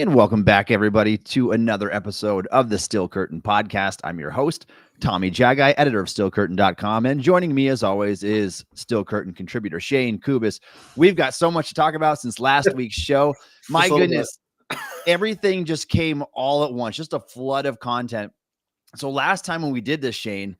And welcome back, everybody, to another episode of the Steel Curtain Podcast. I'm your host, Tommy Jaggi, editor of SteelCurtain.com. And joining me, as always, is Steel Curtain contributor Shayne Kubas. We've got so much to talk about since last week's show. My goodness, everything just came all at once, just a flood of content. So last time when we did this, Shayne,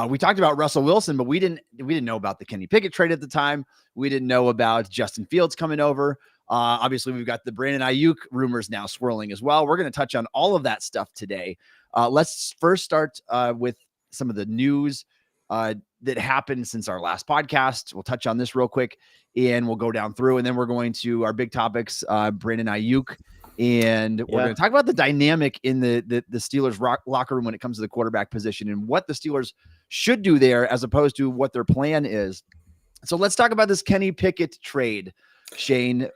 we talked about Russell Wilson, but we didn't know about the Kenny Pickett trade at the time. We didn't know about Justin Fields coming over. Obviously, we've got the Brandon Aiyuk rumors now swirling as well. We're going to touch on all of that stuff today. Let's first start with some of the news that happened since our last podcast. We'll touch on this real quick, and we'll go down through, and then we're going to our big topics, Brandon Aiyuk, and we're going to talk about the dynamic in the Steelers locker room when it comes to the quarterback position and what the Steelers should do there as opposed to what their plan is. So let's talk about this Kenny Pickett trade. Shayne,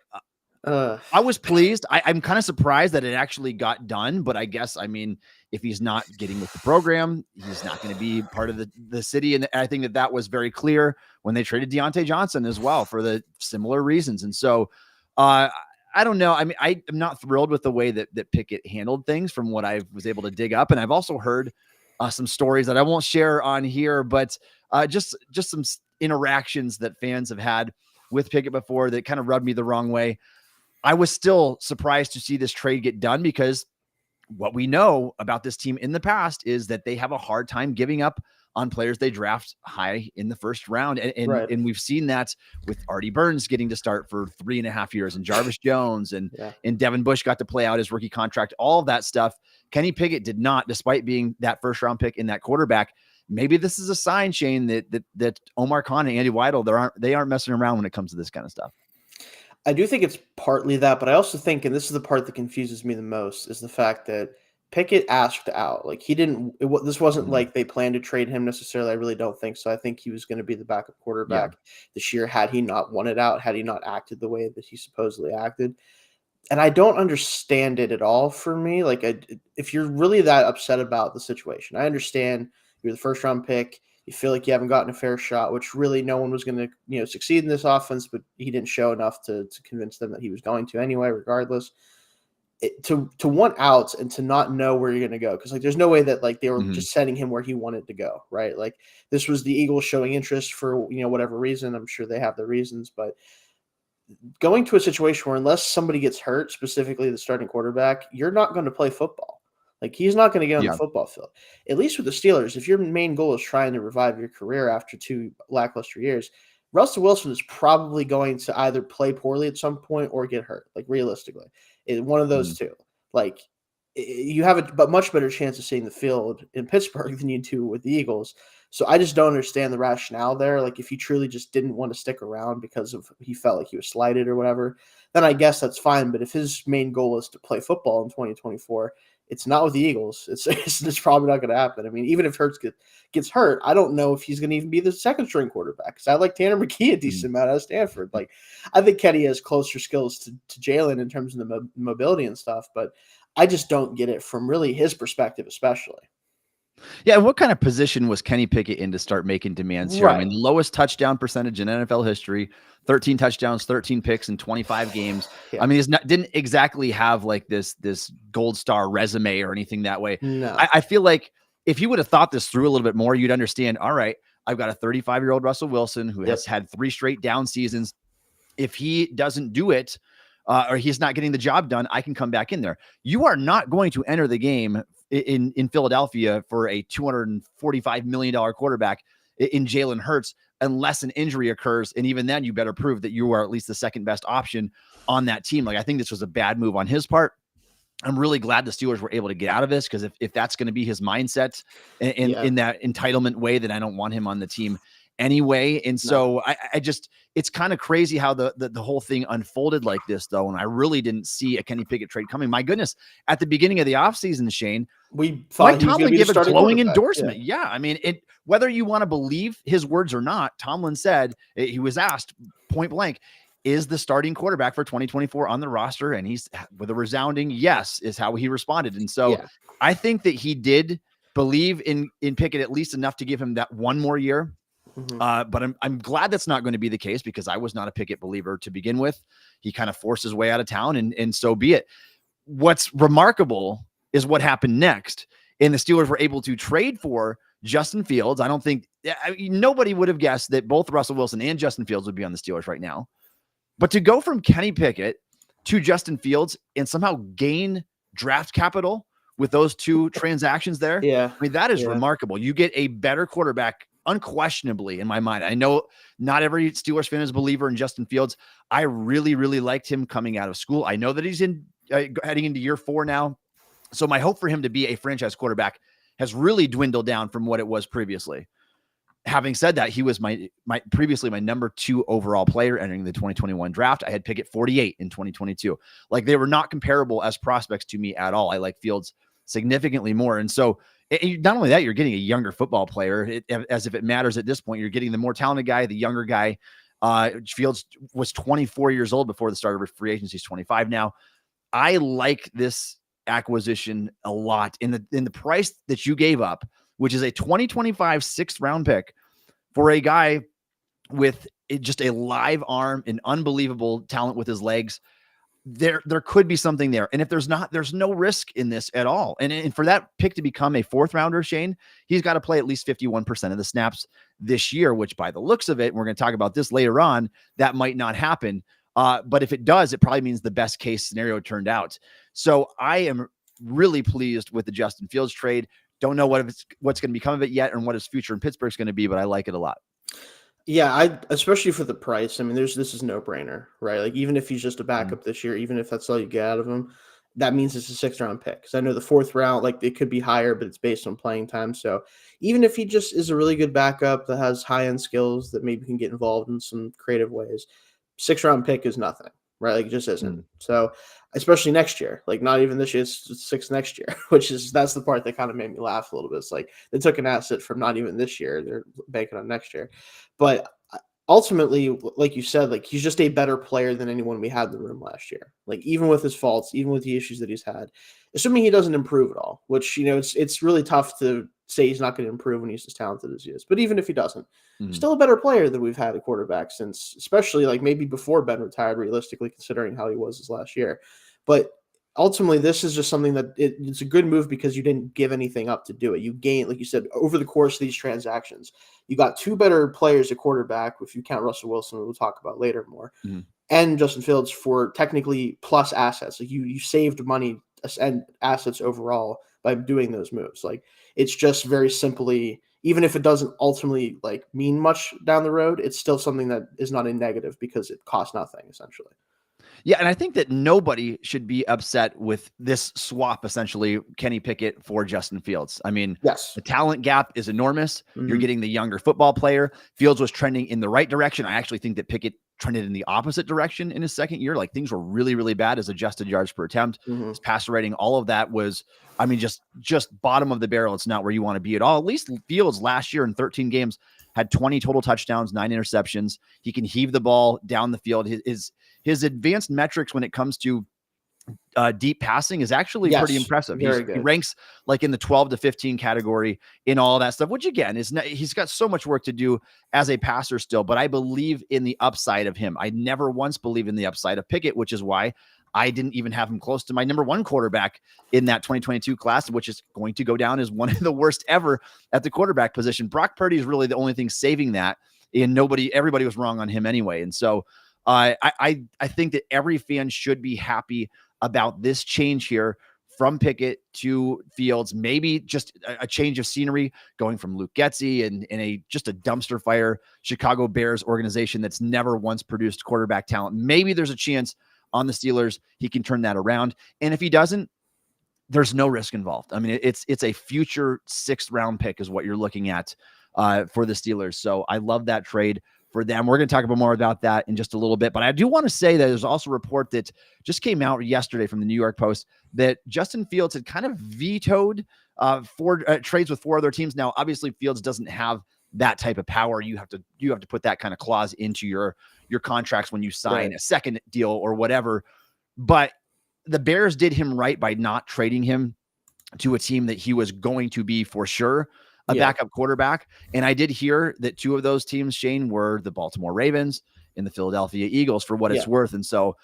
I was pleased. I'm kind of surprised that it actually got done, but I guess, if he's not getting with the program, he's not going to be part of the city. And I think that was very clear when they traded Diontae Johnson as well for the similar reasons. And so I don't know. I'm not thrilled with the way that Pickett handled things from what I was able to dig up. And I've also heard some stories that I won't share on here, but just some interactions that fans have had with Pickett before that kind of rubbed me the wrong way. I was still surprised to see this trade get done because what we know about this team in the past is that they have a hard time giving up on players they draft high in the first round. And we've seen that with Artie Burns getting to start for 3.5 years and Jarvis Jones and Devin Bush got to play out his rookie contract, all of that stuff. Kenny Pickett did not, despite being that first round pick in that quarterback. Maybe this is a sign, Shayne, that Omar Khan and Andy Weidl, they aren't messing around when it comes to this kind of stuff. I do think it's partly that, but I also think, and this is the part that confuses me the most, is the fact that Pickett asked out. Like this wasn't like they planned to trade him necessarily. I really don't think so. I think he was going to be the backup quarterback this year had he not wanted out, had he not acted the way that he supposedly acted. And I don't understand it at all for me. Like, if you're really that upset about the situation, I understand. You're the first round pick. You feel like you haven't gotten a fair shot, which really no one was going to, succeed in this offense, but he didn't show enough to convince them that he was going to anyway, regardless. To want outs and to not know where you're going to go. Because there's no way that they were just sending him where he wanted to go. Right. This was the Eagles showing interest for, whatever reason. I'm sure they have their reasons, but going to a situation where unless somebody gets hurt, specifically the starting quarterback, you're not going to play football. He's not going to get on the football field. At least with the Steelers, if your main goal is trying to revive your career after 2 lackluster years, Russell Wilson is probably going to either play poorly at some point or get hurt, realistically. One of those two. You have a much better chance of seeing the field in Pittsburgh than you do with the Eagles. So I just don't understand the rationale there. If he truly just didn't want to stick around because he felt like he was slighted or whatever, then I guess that's fine. But if his main goal is to play football in 2024, it's not with the Eagles. It's probably not going to happen. Even if Hurts gets hurt, I don't know if he's going to even be the second string quarterback because I like Tanner McKee a decent amount out of Stanford. I think Kenny has closer skills to Jalen in terms of the mobility and stuff, but I just don't get it from really his perspective, especially. Yeah, and what kind of position was Kenny Pickett in to start making demands here? Right. Lowest touchdown percentage in NFL history, 13 touchdowns, 13 picks in 25 games. Yeah. He didn't exactly have this gold star resume or anything that way. No. I feel like if you would have thought this through a little bit more, you'd understand, all right, I've got a 35-year-old Russell Wilson who has had 3 straight down seasons. If he doesn't do it, or he's not getting the job done, I can come back in there. You are not going to enter the game in Philadelphia for a $245 million quarterback in Jalen Hurts unless an injury occurs. And even then, you better prove that you are at least the second best option on that team. I think this was a bad move on his part. I'm really glad the Steelers were able to get out of this because if that's going to be his mindset in that entitlement way, then I don't want him on the team anyway. And so I just, it's kind of crazy how the whole thing unfolded like this though. And I really didn't see a Kenny Pickett trade coming. My goodness. At the beginning of the offseason, Shayne, we thought Mike Tomlin gave a glowing endorsement. Yeah. Whether you want to believe his words or not, Tomlin said, he was asked point blank, is the starting quarterback for 2024 on the roster? And he's with a resounding yes is how he responded. And so I think that he did believe in Pickett at least enough to give him that one more year. But I'm glad that's not going to be the case because I was not a Pickett believer to begin with. He kind of forced his way out of town and so be it. what's remarkable is what happened next. And the Steelers were able to trade for Justin Fields. Nobody would have guessed that both Russell Wilson and Justin Fields would be on the Steelers right now. But to go from Kenny Pickett to Justin Fields and somehow gain draft capital with those two transactions there, that is remarkable. You get a better quarterback, unquestionably, in my mind. I know not every Steelers fan is a believer in Justin Fields. I really, really liked him coming out of school. I know that he's heading into year 4 now. So my hope for him to be a franchise quarterback has really dwindled down from what it was previously. Having said that, he was previously my number 2 overall player entering the 2021 draft. I had Pickett 48 in 2022. Like, they were not comparable as prospects to me at all. I like Fields significantly more. And so not only that, you're getting a younger football player, as if it matters at this point. You're getting the more talented guy, the younger guy. Fields was 24 years old before the start of free agency. He's 25 now. I like this acquisition a lot in the price that you gave up, which is a 2025 6th round pick for a guy with just a live arm and unbelievable talent with his legs. There could be something there. And if there's not, there's no risk in this at all. And for that pick to become a 4th rounder, Shayne, he's got to play at least 51% of the snaps this year, which by the looks of it, and we're going to talk about this later on, that might not happen. But if it does, it probably means the best case scenario turned out. So I am really pleased with the Justin Fields trade. Don't know what's going to become of it yet and what his future in Pittsburgh is going to be, but I like it a lot. Yeah, especially for the price. I mean, this is no brainer, right? Like, even if he's just a backup this year, even if that's all you get out of him, that means it's a 6th round pick. Because I know the 4th round, like, it could be higher, but it's based on playing time. So even if he just is a really good backup that has high-end skills that maybe can get involved in some creative ways, 6th round pick is nothing, right? Like, it just isn't. So especially next year, like, not even this year, it's 6 next year, that's the part that kind of made me laugh a little bit. It's like they took an asset from not even this year, they're banking on next year. But ultimately, like you said, like, he's just a better player than anyone we had in the room last year. Like, even with his faults, even with the issues that he's had, assuming he doesn't improve at all, which, it's really tough to say he's not going to improve when he's as talented as he is. But even if he doesn't, still a better player than we've had at quarterback since, especially like maybe before Ben retired, realistically, considering how he was his last year. But ultimately, this is just something that it's a good move because you didn't give anything up to do it. You gained, like you said, over the course of these transactions, you got 2 better players at quarterback, if you count Russell Wilson, we'll talk about later more, and Justin Fields for technically plus assets. Like, you saved money and assets overall by doing those moves. Like, it's just very simply, even if it doesn't ultimately like mean much down the road, it's still something that is not a negative because it costs nothing essentially. Yeah, and I think that nobody should be upset with this swap, essentially, Kenny Pickett for Justin Fields. I mean, yes, the talent gap is enormous. You're getting the younger football player. Fields was trending in the right direction. I actually think that Pickett trended in the opposite direction in his 2nd year. Like, things were really, really bad. His adjusted yards per attempt, his passer rating, all of that was, I mean, just bottom of the barrel. It's not where you want to be at all. At least Fields last year in 13 games had 20 total touchdowns, 9 interceptions. He can heave the ball down the field. His advanced metrics when it comes to deep passing is actually pretty impressive. He ranks like in the 12 to 15 category in all that stuff, which again he's got so much work to do as a passer still, but I believe in the upside of him. I never once believed in the upside of Pickett, which is why I didn't even have him close to my number 1 quarterback in that 2022 class, which is going to go down as one of the worst ever at the quarterback position. Brock Purdy is really the only thing saving that, and everybody was wrong on him anyway. And so I think that every fan should be happy about this change here from Pickett to Fields. Maybe just a change of scenery, going from Luke Getsy and just a dumpster fire Chicago Bears organization that's never once produced quarterback talent. Maybe there's a chance on the Steelers he can turn that around. And if he doesn't, there's no risk involved. I mean, it's a future 6th round pick is what you're looking at for the Steelers. So I love that trade for them. We're going to talk about more about that in just a little bit, but I do want to say that there's also a report that just came out yesterday from the New York Post that Justin Fields had kind of vetoed trades with 4 other teams. Now, obviously Fields doesn't have that type of power. You have to put that kind of clause into your contracts when you sign a second deal or whatever. But the Bears did him right by not trading him to a team that he was going to be for sure a backup quarterback. And I did hear that 2 of those teams, Shayne, were the Baltimore Ravens and the Philadelphia Eagles, for what it's worth. And so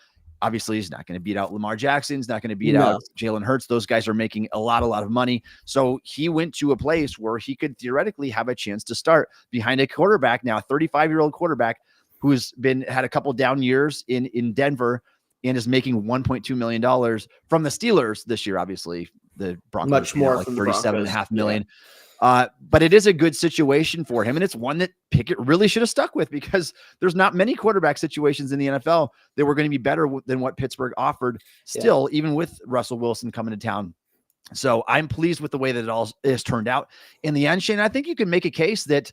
Obviously, he's not going to beat out Lamar Jackson. He's not going to beat No. out Jalen Hurts. Those guys are making a lot of money. So he went to a place where he could theoretically have a chance to start behind a quarterback now, a 35-year-old quarterback who's had a couple down years in Denver and is making $1.2 million from the Steelers this year. Obviously, the Broncos Much more like from the 37.5 million. Yeah. But it is a good situation for him, and it's one that Pickett really should have stuck with because there's not many quarterback situations in the NFL that were going to be better than what Pittsburgh offered still, even with Russell Wilson coming to town. So I'm pleased with the way that it all is turned out. In the end, Shane, I think you can make a case that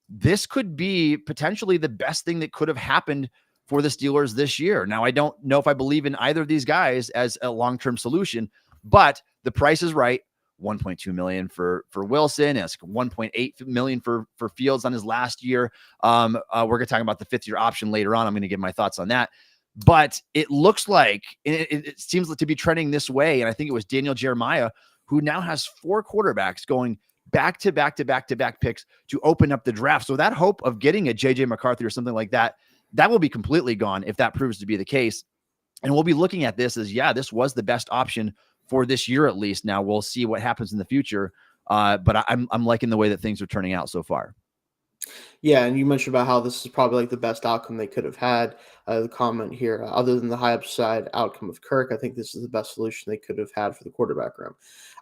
this could be potentially the best thing that could have happened for the Steelers this year. Now, I don't know if I believe in either of these guys as a long-term solution, but the price is right. 1.2 million for Wilson, and 1.8 million for Fields on his last year. We're going to talk about the 5th year option later on. I'm going to give my thoughts on that, but it looks like it seems to be trending this way. And I think it was Daniel Jeremiah who now has 4 quarterbacks going back to back picks to open up the draft. So that hope of getting a JJ McCarthy or something like that will be completely gone if that proves to be the case. And we'll be looking at this as, this was the best option for this year, at least. Now we'll see what happens in the future. But I'm liking the way that things are turning out so far. Yeah, and you mentioned about how this is probably like the best outcome they could have had. The comment here, other than the high upside outcome of Kirk, I think this is the best solution they could have had for the quarterback room.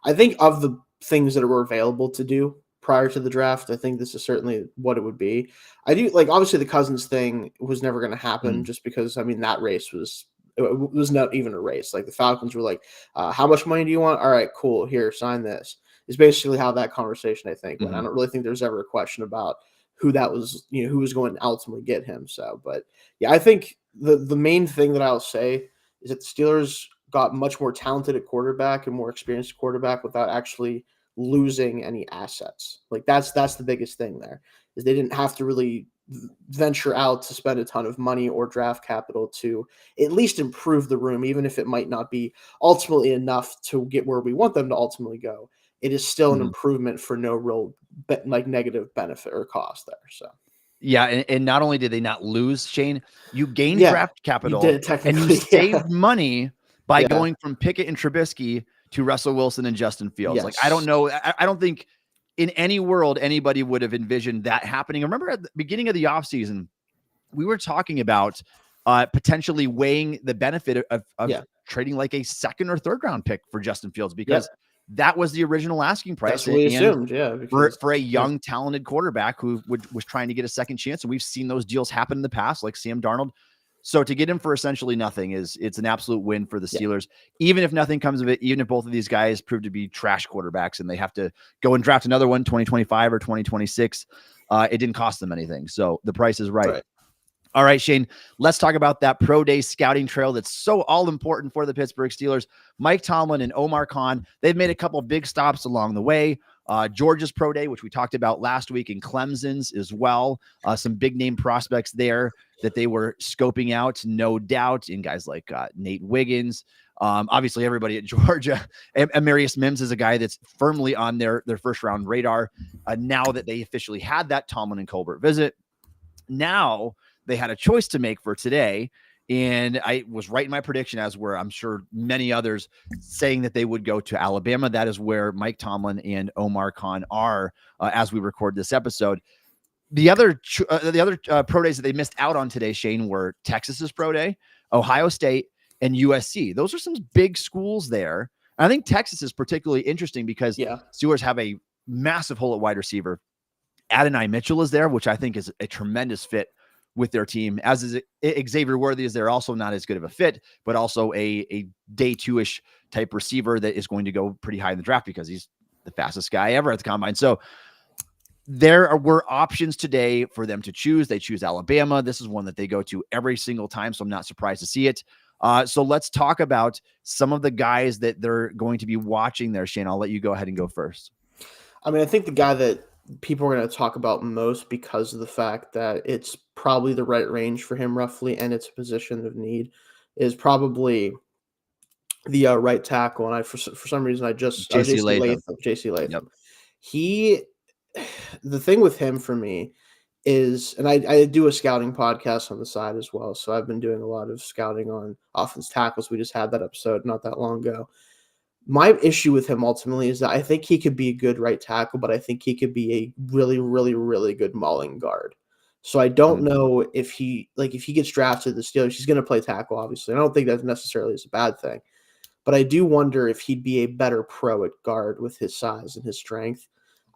I think of the things that were available to do prior to the draft, I think this is certainly what it would be. I do like, obviously the Cousins thing was never going to happen just because, that race it was not even a race. Like the Falcons were like, how much money do you want? All right, cool. Here, sign this. Is basically how that conversation, I think, went. I don't really think there's ever a question about who that was, who was going to ultimately get him. So, but yeah, I think the main thing that I'll say is that the Steelers got much more talented at quarterback and more experienced quarterback without actually losing any assets. Like that's the biggest thing there, is they didn't have to really venture out to spend a ton of money or draft capital to at least improve the room, even if it might not be ultimately enough to get where we want them to ultimately go. It is still an improvement for no real negative benefit or cost there. So yeah, and not only did they not lose, Shane, you gained draft capital and you saved money by going from Pickett and Trubisky to Russell Wilson and Justin Fields. Like, I don't know. I don't think in any world anybody would have envisioned that happening. Remember at the beginning of the offseason, we were talking about potentially weighing the benefit of trading like a 2nd or 3rd round pick for Justin Fields, because that was the original asking price. That's what we assumed, for a young, talented quarterback who was trying to get a second chance. And we've seen those deals happen in the past, like Sam Darnold. So to get him for essentially nothing it's an absolute win for the Steelers, even if nothing comes of it, even if both of these guys prove to be trash quarterbacks and they have to go and draft another one, 2025 or 2026, it didn't cost them anything. So the price is right. All right, Shane, let's talk about that pro day scouting trail that's so all important for the Pittsburgh Steelers. Mike Tomlin and Omar Khan, they've made a couple of big stops along the way. Georgia's pro day, which we talked about last week, and Clemson's as well. Some big name prospects there that they were scoping out, no doubt, in guys like Nate Wiggins. Obviously, everybody at Georgia. Amarius Mims is a guy that's firmly on their first round radar. Now that they officially had that Tomlin and Colbert visit, now they had a choice to make for today. And I was right in my prediction, as were, I'm sure, many others, saying that they would go to Alabama. That is where Mike Tomlin and Omar Khan are as we record this episode. The other pro days that they missed out on today, Shane, were Texas's pro day, Ohio State, and USC. Those are some big schools there. And I think Texas is particularly interesting because Steelers have a massive hole at wide receiver. Adonai Mitchell is there, which I think is a tremendous fit with their team, as is Xavier Worthy. Is there also not as good of a fit, but also a day 2-ish type receiver that is going to go pretty high in the draft because he's the fastest guy ever at the combine. So there were options today for them to choose. They choose Alabama. This is one that they go to every single time, so I'm not surprised to see it. So let's talk about some of the guys that they're going to be watching there. Shane, I'll let you go ahead and go first. I mean, I think the guy that people are going to talk about most, because of the fact that it's probably the right range for him roughly, and it's a position of need, is probably the right tackle. And for some reason, I just JC Latham. JC Latham. The thing with him for me is, and I do a scouting podcast on the side as well. So I've been doing a lot of scouting on offense tackles. We just had that episode not that long ago. My issue with him ultimately is that I think he could be a good right tackle, but I think he could be a really, really, really good mauling guard. So I don't know if he gets drafted to the Steelers, he's going to play tackle, obviously. I don't think that necessarily is a bad thing. But I do wonder if he'd be a better pro at guard with his size and his strength.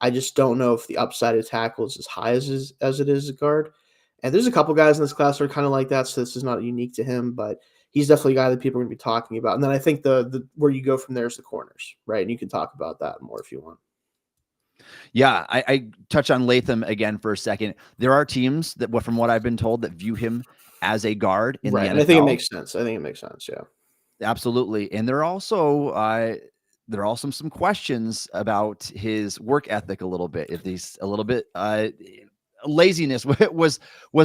I just don't know if the upside of tackle is as high as it is at guard. And there's a couple guys in this class that are kind of like that, so this is not unique to him, but he's definitely a guy that people are going to be talking about. And then I think the where you go from there is the corners, right? And you can talk about that more if you want. Yeah, I touch on Latham again for a second. There are teams that, from what I've been told, that view him as a guard in the NFL. And I think it makes sense. Yeah. Absolutely. And there are also some questions about his work ethic a little bit. If he's a little bit laziness was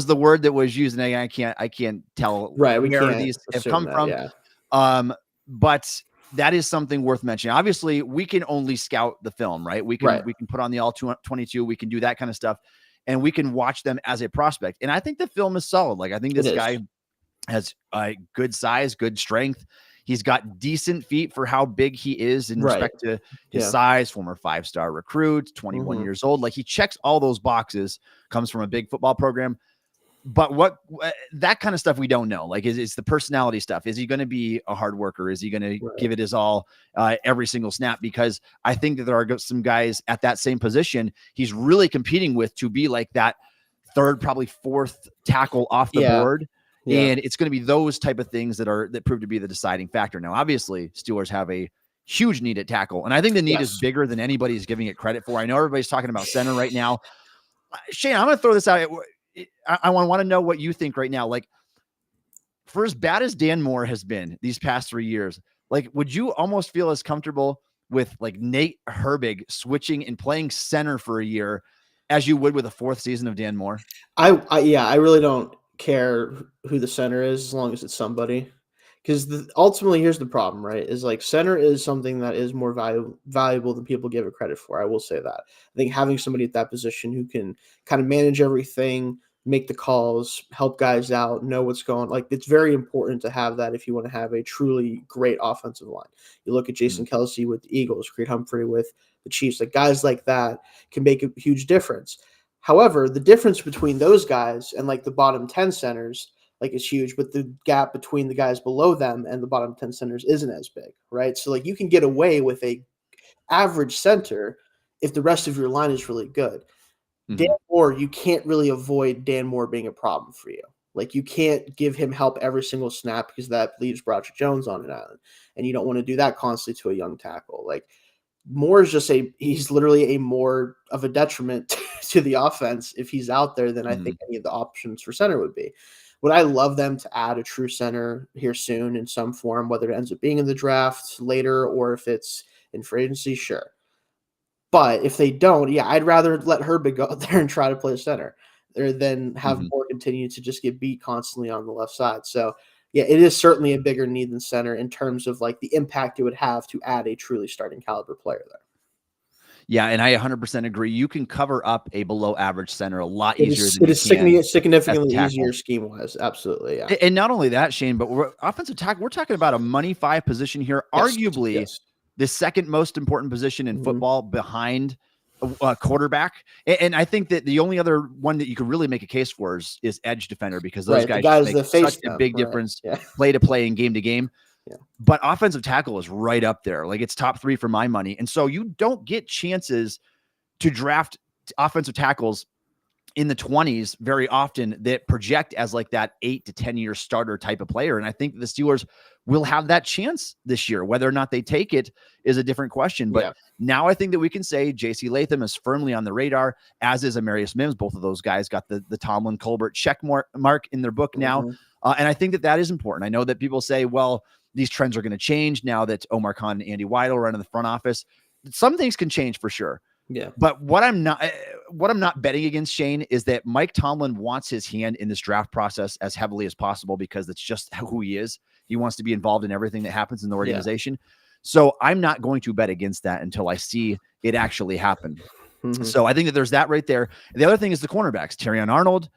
the word that was used, and I can't tell where these have come from. Yeah. But that is something worth mentioning. Obviously, we can only scout the film, right? We can put on the all 22, we can do that kind of stuff, and we can watch them as a prospect. And I think the film is solid. Like, I think this guy has good size, good strength. He's got decent feet for how big he is in respect to his size, former 5-star recruit, 21 years old. Like, he checks all those boxes, comes from a big football program. But what that kind of stuff we don't know. Like, it's the personality stuff. Is he going to be a hard worker? Is he going to give it his all every single snap? Because I think that there are some guys at that same position he's really competing with to be like that third, probably fourth tackle off the board. Yeah. And it's going to be those type of things that prove to be the deciding factor. Now, obviously, Steelers have a huge need at tackle, and I think the need is bigger than anybody's giving it credit for. I know everybody's talking about center right now. Shayne, I'm going to throw this out. I want to know what you think right now. Like, for as bad as Dan Moore has been these past 3 years, like, would you almost feel as comfortable with like Nate Herbig switching and playing center for a year as you would with a fourth season of Dan Moore? I really don't care who the center is as long as it's somebody, because ultimately here's the problem, right? Is like center is something that is more valuable than people give it credit for. I will say that. I think having somebody at that position who can kind of manage everything, make the calls, help guys out, know what's going on, like, it's very important to have that if you want to have a truly great offensive line. You look at Jason Kelce with the Eagles, Creed Humphrey with the Chiefs, like guys like that can make a huge difference. However, the difference between those guys and like the bottom 10 centers, like, is huge, but the gap between the guys below them and the bottom 10 centers isn't as big, right? So like, you can get away with a average center if the rest of your line is really good. Dan Moore, you can't really avoid Dan Moore being a problem for you. Like, you can't give him help every single snap because that leaves Broderick Jones on an island, and you don't want to do that constantly to a young tackle. Like, Moore is he's literally a more of a detriment to the offense if he's out there than I think any of the options for center would be. Would I love them to add a true center here soon in some form, whether it ends up being in the draft later or if it's in free agency? Sure. But if they don't, I'd rather let Herbig go out there and try to play center than have Moore continue to just get beat constantly on the left side. So, yeah, it is certainly a bigger need than center in terms of like the impact it would have to add a truly starting caliber player there. Yeah, and I 100% agree. You can cover up a below average center a lot easier than it is significantly easier scheme wise. Absolutely, yeah. And not only that, Shayne, but offensive tackle, we're talking about a money 5 position here, arguably the second most important position in football behind a quarterback. And I think that the only other one that you could really make a case for is edge defender, because those guys make such a big difference play to play and game to game. Yeah. But offensive tackle is right up there. Like, it's top 3 for my money. And so you don't get chances to draft offensive tackles in the 20s very often that project as like that 8 to 10 year starter type of player. And I think the Steelers will have that chance this year. Whether or not they take it is a different question. But now I think that we can say J.C. Latham is firmly on the radar, as is Amarius Mims. Both of those guys got the Tomlin Colbert check mark in their book now. And I think that is important. I know that people say, well, these trends are going to change now that Omar Khan and Andy Weidel are in the front office. Some things can change for sure. Yeah. But what I'm not betting against, Shayne, is that Mike Tomlin wants his hand in this draft process as heavily as possible, because that's just who he is. He wants to be involved in everything that happens in the organization. So I'm not going to bet against that until I see it actually happen. Mhm. So I think that there's that right there. The other thing is the cornerbacks, Terrion Arnold.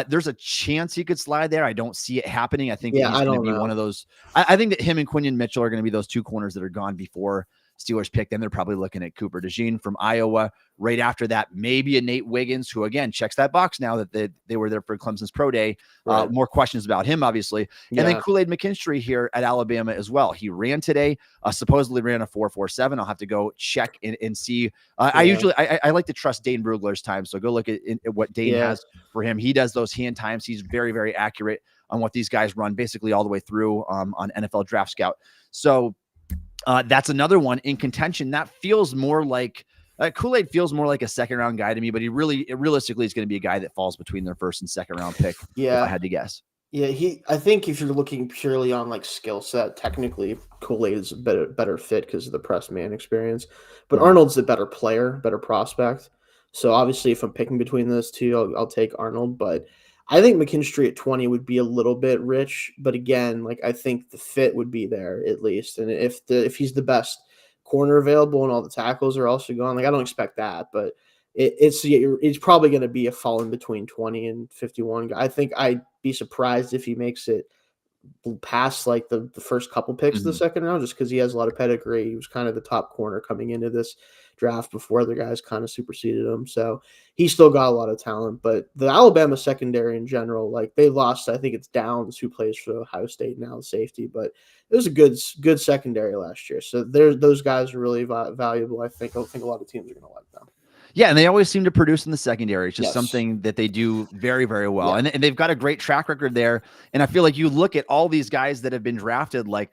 There's a chance he could slide there. I don't see it happening. I think that Yeah, he's I going to don't be know. one of those. I think that him and Quinion Mitchell are going to be those two corners that are gone before Steelers pick them. They're probably looking at Cooper DeJean from Iowa. Right after that, maybe a Nate Wiggins, who again checks that box now that they were there for Clemson's pro day. Right. More questions about him, obviously. And then Kool-Aid McKinstry here at Alabama as well. He ran today, supposedly ran a 4.47. I'll have to go check and see. I like to trust Dane Brugler's time. So go look at what Dane has for him. He does those hand times. He's very, very accurate on what these guys run basically all the way through on NFL Draft Scout. So that's another one in contention. That feels more like Kool-Aid feels more like a second round guy to me, but realistically is going to be a guy that falls between their first and second round pick. Yeah. If I had to guess. Yeah, I think if you're looking purely on like skill set, technically Kool-Aid is a better fit because of the press man experience. But Arnold's the better player, better prospect. So obviously, if I'm picking between those two, I'll take Arnold. But I think McKinstry at 20 would be a little bit rich. But again, like I think the fit would be there at least. And if he's the best corner available and all the tackles are also gone, like I don't expect that, but. It's probably going to be a fall in between 20 and 51. I think I'd be surprised if he makes it past like the first couple picks of the second round, just because he has a lot of pedigree. He was kind of the top corner coming into this draft before other guys kind of superseded him. So he's still got a lot of talent. But the Alabama secondary in general, like they lost, I think it's Downs who plays for Ohio State now, the safety, but it was a good secondary last year. So those guys are really valuable. I don't think a lot of teams are going to like them. Yeah, and they always seem to produce in the secondary. It's just something that they do very, very well. Yeah. And they've got a great track record there. And I feel like you look at all these guys that have been drafted, like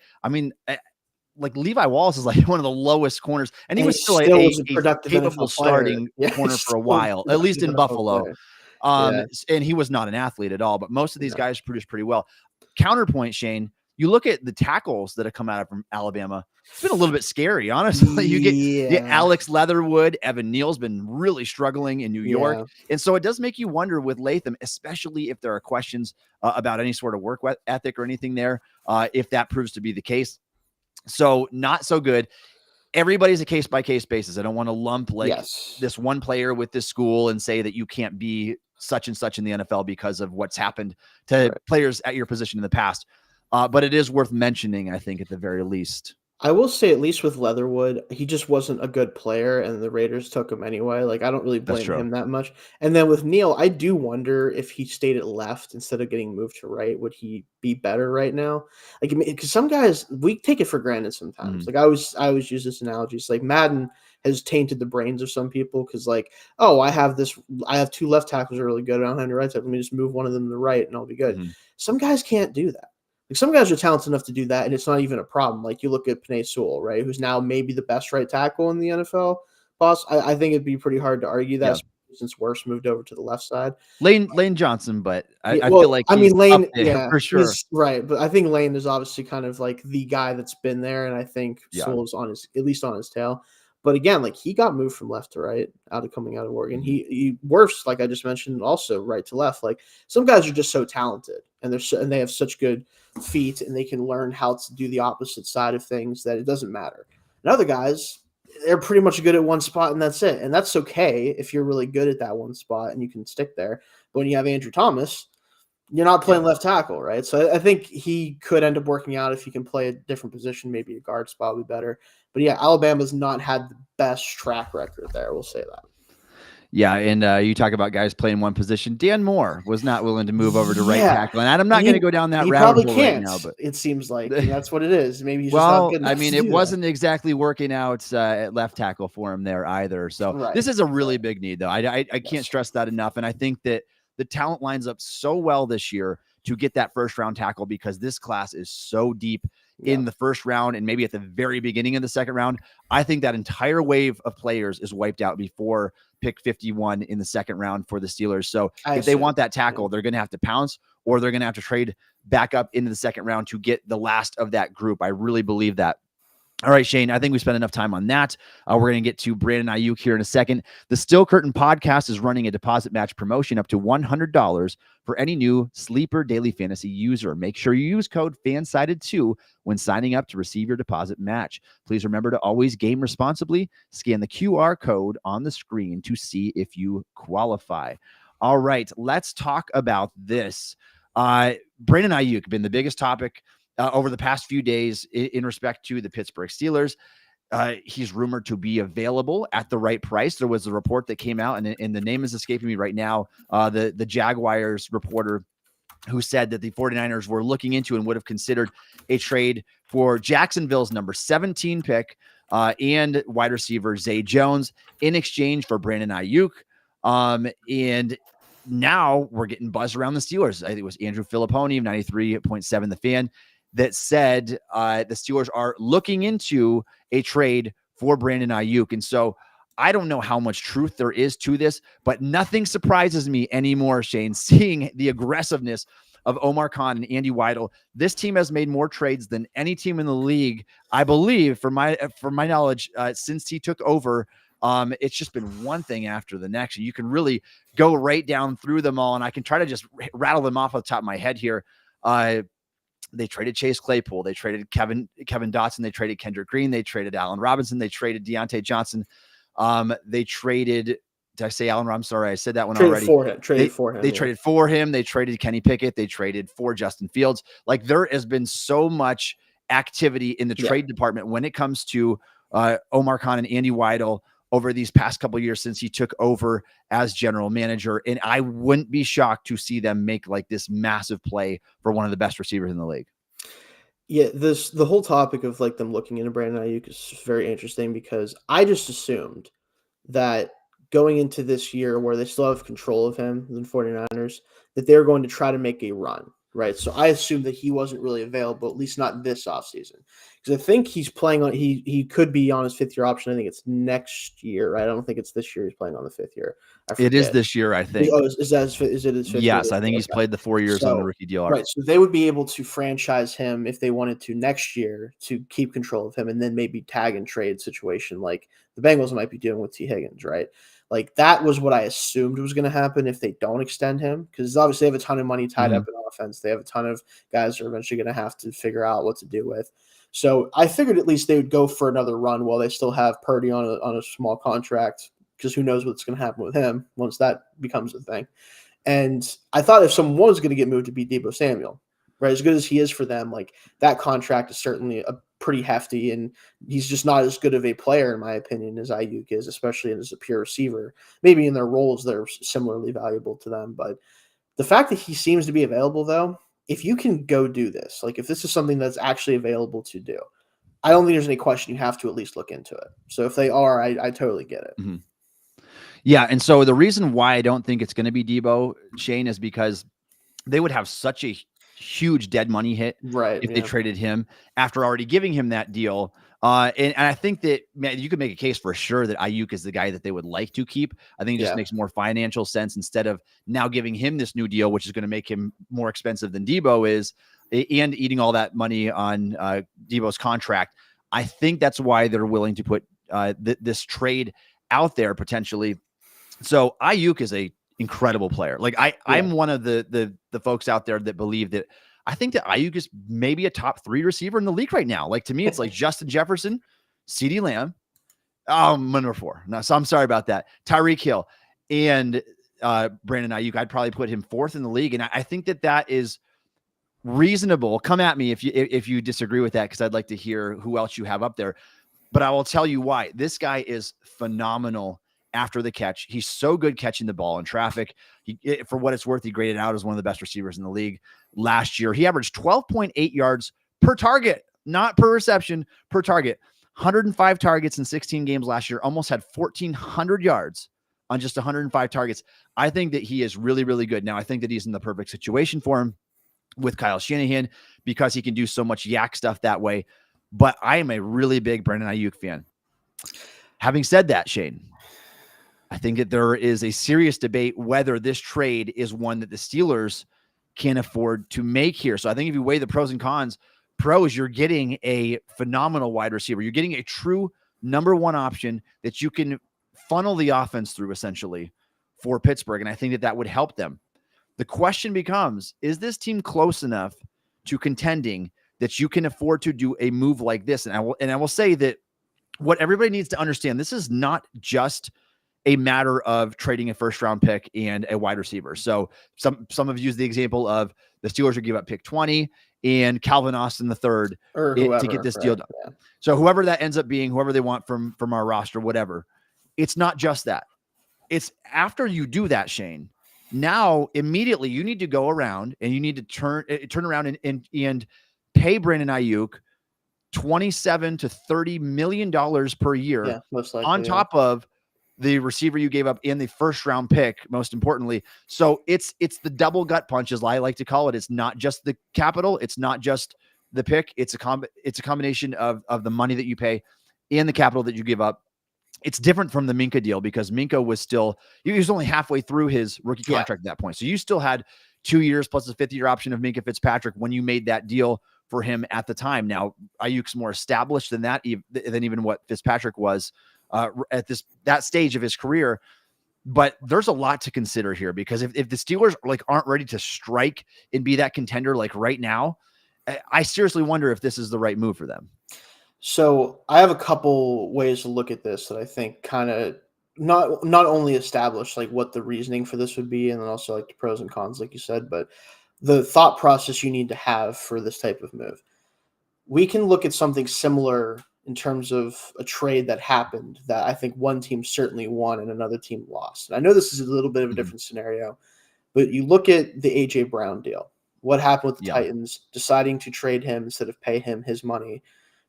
Levi Wallace is like one of the lowest corners. And he was still a capable starting corner for a while, at least in Buffalo. And he was not an athlete at all. But most of these guys produce pretty well. Counterpoint, Shayne, you look at the tackles that have come out from Alabama. It's been a little bit scary, honestly. You get Alex Leatherwood. Evan Neal's been really struggling in New York. And so it does make you wonder with Latham, especially if there are questions about any sort of work ethic or anything there, if that proves to be the case. So not so good. Everybody's a case-by-case basis. I don't want to lump this one player with this school and say that you can't be such and such in the NFL because of what's happened to players at your position in the past. But it is worth mentioning, I think, at the very least. I will say, at least with Leatherwood, he just wasn't a good player, and the Raiders took him anyway. Like, I don't really blame him that much. And then with Neal, I do wonder if he stayed at left instead of getting moved to right, would he be better right now? Like, because some guys, we take it for granted sometimes. Like, I always use this analogy. It's like Madden has tainted the brains of some people because, like, oh, I have two left tackles are really good. I don't have any right tackle. Let me just move one of them to the right, and I'll be good. Some guys can't do that. Like some guys are talented enough to do that, and it's not even a problem. Like you look at Penei Sewell, right, who's now maybe the best right tackle in the NFL. I think it'd be pretty hard to argue that since Wirfs moved over to the left side. Lane Johnson, but I feel like Lane, for sure, right. But I think Lane is obviously kind of like the guy that's been there, and I think Sewell's at least on his tail. But again, like he got moved from left to right coming out of Oregon. He Wirfs, like I just mentioned, also right to left. Like some guys are just so talented, and they have such good feet, and they can learn how to do the opposite side of things that it doesn't matter. And other guys, they're pretty much good at one spot, and that's it. And that's okay if you're really good at that one spot and you can stick there. But when you have Andrew Thomas, you're not playing left tackle, right? So I think he could end up working out if he can play a different position, maybe a guard spot would be better. But yeah, Alabama's not had the best track record there. We'll say that. Yeah, and you talk about guys playing one position. Dan Moore was not willing to move over to right tackle, and I'm not going to go down that rabbit hole right now. But it seems like that's what it is. Maybe he's just not good enough. I mean, it wasn't exactly working out at left tackle for him there either. So this is a really big need, though. I can't stress that enough, and I think that the talent lines up so well this year to get that first round tackle because this class is so deep in the first round and maybe at the very beginning of the second round. I think that entire wave of players is wiped out before pick 51 in the second round for the Steelers. So if they want that tackle, they're going to have to pounce or they're going to have to trade back up into the second round to get the last of that group. I really believe that. All right, Shayne, I think we spent enough time on that. We're going to get to Brandon Aiyuk here in a second. The Still Curtain podcast is running a deposit match promotion up to $100 for any new Sleeper Daily Fantasy user. Make sure you use code FANSIDED2 when signing up to receive your deposit match. Please remember to always game responsibly. Scan the QR code on the screen to see if you qualify. All right, let's talk about this. Brandon Aiyuk been the biggest topic over the past few days in respect to the Pittsburgh Steelers. He's rumored to be available at the right price. There was a report that came out, and the name is escaping me right now, the Jaguars reporter who said that the 49ers were looking into and would have considered a trade for Jacksonville's number 17 pick and wide receiver Zay Jones in exchange for Brandon Aiyuk. And now we're getting buzz around the Steelers. I think it was Andrew Filipponi of 93.7 The Fan that said the Steelers are looking into a trade for Brandon Aiyuk. And so I don't know how much truth there is to this, but nothing surprises me anymore, Shayne, seeing the aggressiveness of Omar Khan and Andy Weidel. This team has made more trades than any team in the league, I believe, from my knowledge, since he took over. It's just been one thing after the next. And you can really go right down through them all, and I can try to just rattle them off the top of my head here. They traded Chase Claypool. They traded Kevin Dotson. They traded Kendrick Green. They traded Allen Robinson. They traded Diontae Johnson. They traded, did I say Allen Robinson? Sorry, I said that one already. Traded for him. They traded for him. They traded Kenny Pickett. They traded for Justin Fields. Like, there has been so much activity in the trade department when it comes to Omar Khan and Andy Weidel over these past couple of years since he took over as general manager. And I wouldn't be shocked to see them make like this massive play for one of the best receivers in the league. Yeah, the whole topic of like them looking into Brandon Aiyuk is very interesting because I just assumed that going into this year where they still have control of him, the 49ers, that they're going to try to make a run, right? So I assumed that he wasn't really available, at least not this offseason. Because I think he's playing on, he could be on his 5th year option. I think it's next year, right? I don't think it's this year he's playing on the 5th year. It is this year, I think. Is it his 5th year? Yes, I think he's played the 4 years on the rookie deal. Right, so they would be able to franchise him if they wanted to next year to keep control of him and then maybe tag and trade situation like the Bengals might be doing with T. Higgins, right? Like, that was what I assumed was going to happen if they don't extend him, because obviously they have a ton of money tied up in offense. They have a ton of guys that are eventually going to have to figure out what to do with. So I figured at least they would go for another run while they still have Purdy on a small contract, because who knows what's going to happen with him once that becomes a thing. And I thought if someone was going to get moved to be Deebo Samuel, right? As good as he is for them, like, that contract is certainly a pretty hefty, and he's just not as good of a player, in my opinion, as Aiyuk is, especially as a pure receiver. Maybe in their roles, they're similarly valuable to them. But the fact that he seems to be available, though, if you can go do this, like if this is something that's actually available to do, I don't think there's any question you have to at least look into it. So if they are, I totally get it. Mm-hmm. Yeah, and so the reason why I don't think it's going to be Deebo, Shayne, is because they would have such a huge dead money hit if they traded him after already giving him that deal. And I think that, man, you could make a case for sure that Aiyuk is the guy that they would like to keep. I think it just makes more financial sense instead of now giving him this new deal, which is going to make him more expensive than Deebo is, and eating all that money on Deebo's contract. I think that's why they're willing to put this trade out there potentially. So Aiyuk is a incredible player. Like I'm one of the folks out there that believe that I think that Aiyuk is maybe a top 3 receiver in the league right now. Like, to me, it's like Justin Jefferson, CeeDee Lamb, number 4. No, so I'm sorry about that. Tyreek Hill and Brandon Aiyuk. I'd probably put him 4th in the league, and I think that is reasonable. Come at me if you disagree with that, because I'd like to hear who else you have up there. But I will tell you why. This guy is phenomenal after the catch. He's so good catching the ball in traffic. For what it's worth, he graded out as one of the best receivers in the league last year. He averaged 12.8 yards per target, not per reception, per target. 105 targets in 16 games last year, almost had 1,400 yards on just 105 targets. I think that he is really, really good. Now, I think that he's in the perfect situation for him with Kyle Shanahan because he can do so much yak stuff that way. But I am a really big Brandon Aiyuk fan. Having said that, Shayne, I think that there is a serious debate whether this trade is one that the Steelers can afford to make here. So I think if you weigh the pros and cons, pros, you're getting a phenomenal wide receiver. You're getting a true number one option that you can funnel the offense through essentially for Pittsburgh. And I think that would help them. The question becomes, is this team close enough to contending that you can afford to do a move like this? And I will say that what everybody needs to understand, this is not just a matter of trading a first round pick and a wide receiver. So some have used the example of the Steelers would give up pick 20 and Calvin Austin the third to get this deal done. Yeah. So whoever that ends up being, whoever they want from our roster, whatever, it's not just that. It's after you do that, Shayne, now immediately you need to go around and you need to turn around and pay Brandon Aiyuk $27 to $30 million per year, most likely, on top of the receiver you gave up in the first round pick, most importantly. So it's the double gut punch, as I like to call it. It's not just the capital. It's not just the pick. It's a combination of the money that you pay and the capital that you give up. It's different from the Minkah deal because Minkah he was only halfway through his rookie contract at that point. So you still had 2 years plus a 5th-year option of Minkah Fitzpatrick when you made that deal for him at the time. Now, Aiyuk's more established than even what Fitzpatrick was at that stage of his career. But there's a lot to consider here because if the Steelers aren't ready to strike and be that contender right now, I seriously wonder if this is the right move for them. So I have a couple ways to look at this that I think kind of not only establish what the reasoning for this would be, and then also the pros and cons, like you said, but the thought process you need to have for this type of move. We can look at something similar in terms of a trade that happened that I think one team certainly won and another team lost. And I know this is a little bit of a different scenario, but you look at the A.J. Brown deal. What happened with the Titans deciding to trade him instead of pay him his money,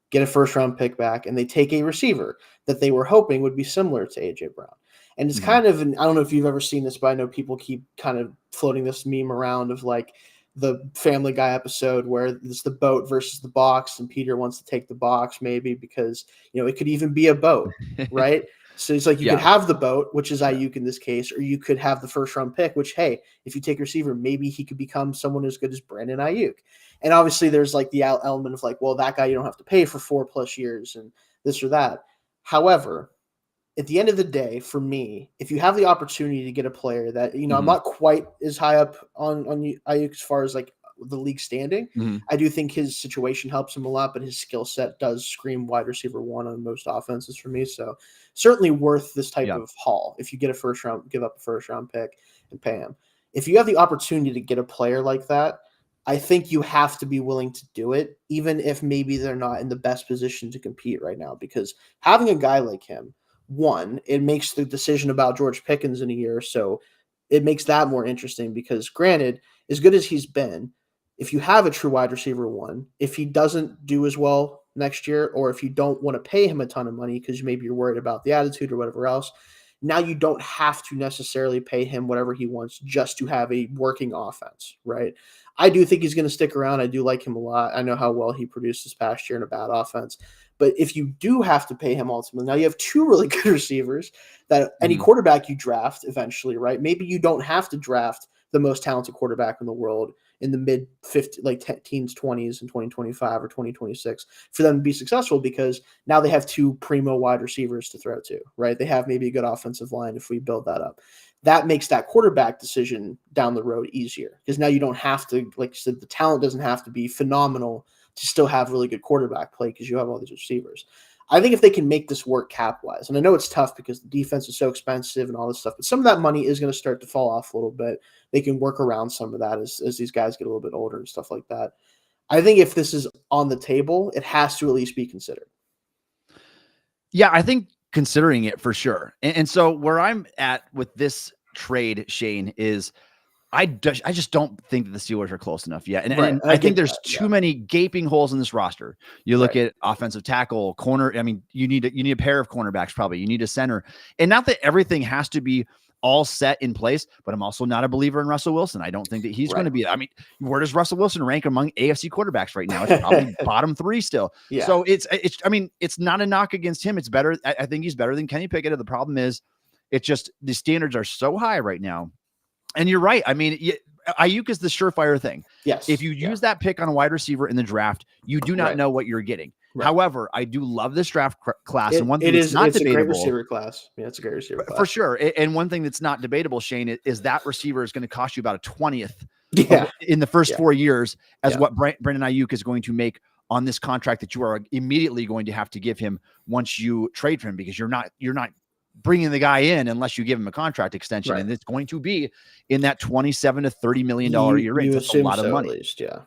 get a first-round pick back, and they take a receiver that they were hoping would be similar to A.J. Brown. And it's kind of, I don't know if you've ever seen this, but I know people keep kind of floating this meme around of the Family Guy episode where it's the boat versus the box, and Peter wants to take the box maybe because, it could even be a boat, right? So it's you could have the boat, which is Aiyuk in this case, or you could have the first-round pick, which, hey, if you take a receiver, maybe he could become someone as good as Brandon Aiyuk. And obviously there's the element of well, that guy you don't have to pay for 4+ years and this or that. However, at the end of the day, for me, if you have the opportunity to get a player that, I'm not quite as high up on Aiyuk as far as the league standing. I do think his situation helps him a lot, but his skill set does scream wide receiver 1 on most offenses for me. So certainly worth this type of haul. If you get give up a first round pick and pay him. If you have the opportunity to get a player like that, I think you have to be willing to do it, even if maybe they're not in the best position to compete right now, because having a guy like him, one, it makes the decision about George Pickens in a year or so, it makes that more interesting because, granted, as good as he's been, if you have a true wide receiver 1, if he doesn't do as well next year, or if you don't want to pay him a ton of money because maybe you're worried about the attitude or whatever else, now you don't have to necessarily pay him whatever he wants just to have a working offense, right? I do think he's going to stick around. I do like him a lot. I know how well he produced this past year in a bad offense. But if you do have to pay him ultimately, now you have 2 really good receivers that any quarterback you draft eventually, right? Maybe you don't have to draft the most talented quarterback in the world in the mid 50, teens, 20s in 2025 or 2026 for them to be successful, because now they have 2 primo wide receivers to throw to, right? They have maybe a good offensive line if we build that up. That makes that quarterback decision down the road easier because now you don't have to, like you said, the talent doesn't have to be phenomenal to still have really good quarterback play because you have all these receivers. I think if they can make this work cap-wise, and I know it's tough because the defense is so expensive and all this stuff, but some of that money is going to start to fall off a little bit. They can work around some of that as these guys get a little bit older and stuff like that. I think if this is on the table, it has to at least be considered. Yeah, I think considering it for sure. And so where I'm at with this trade, Shayne, is I just don't think that the Steelers are close enough yet. And I think there's too many gaping holes in this roster. You look at offensive tackle, corner. I mean, you need a pair of cornerbacks, probably. You need a center. And not that everything has to be all set in place, but I'm also not a believer in Russell Wilson. I don't think that he's going to be. I mean, where does Russell Wilson rank among AFC quarterbacks right now? It's probably bottom 3 still. Yeah. So it's I mean, it's not a knock against him. It's better. I think he's better than Kenny Pickett. The problem is it's just the standards are so high right now. And you're right. I mean, Aiyuk is the surefire thing. Yes. If you use that pick on a wide receiver in the draft, you do not know what you're getting. Right. However, I do love this draft class. And one thing that's not debatable. It's a great receiver class. Yeah, it's a great receiver class. For sure. And one thing that's not debatable, Shayne, is that receiver is going to cost you about a 20th in the first 4 years as what Brandon Aiyuk is going to make on this contract that you are immediately going to have to give him once you trade for him, because you're not bringing the guy in unless you give him a contract extension. Right. And it's going to be in that $27 to $30 million a year range. That's a lot of money. At least, yeah.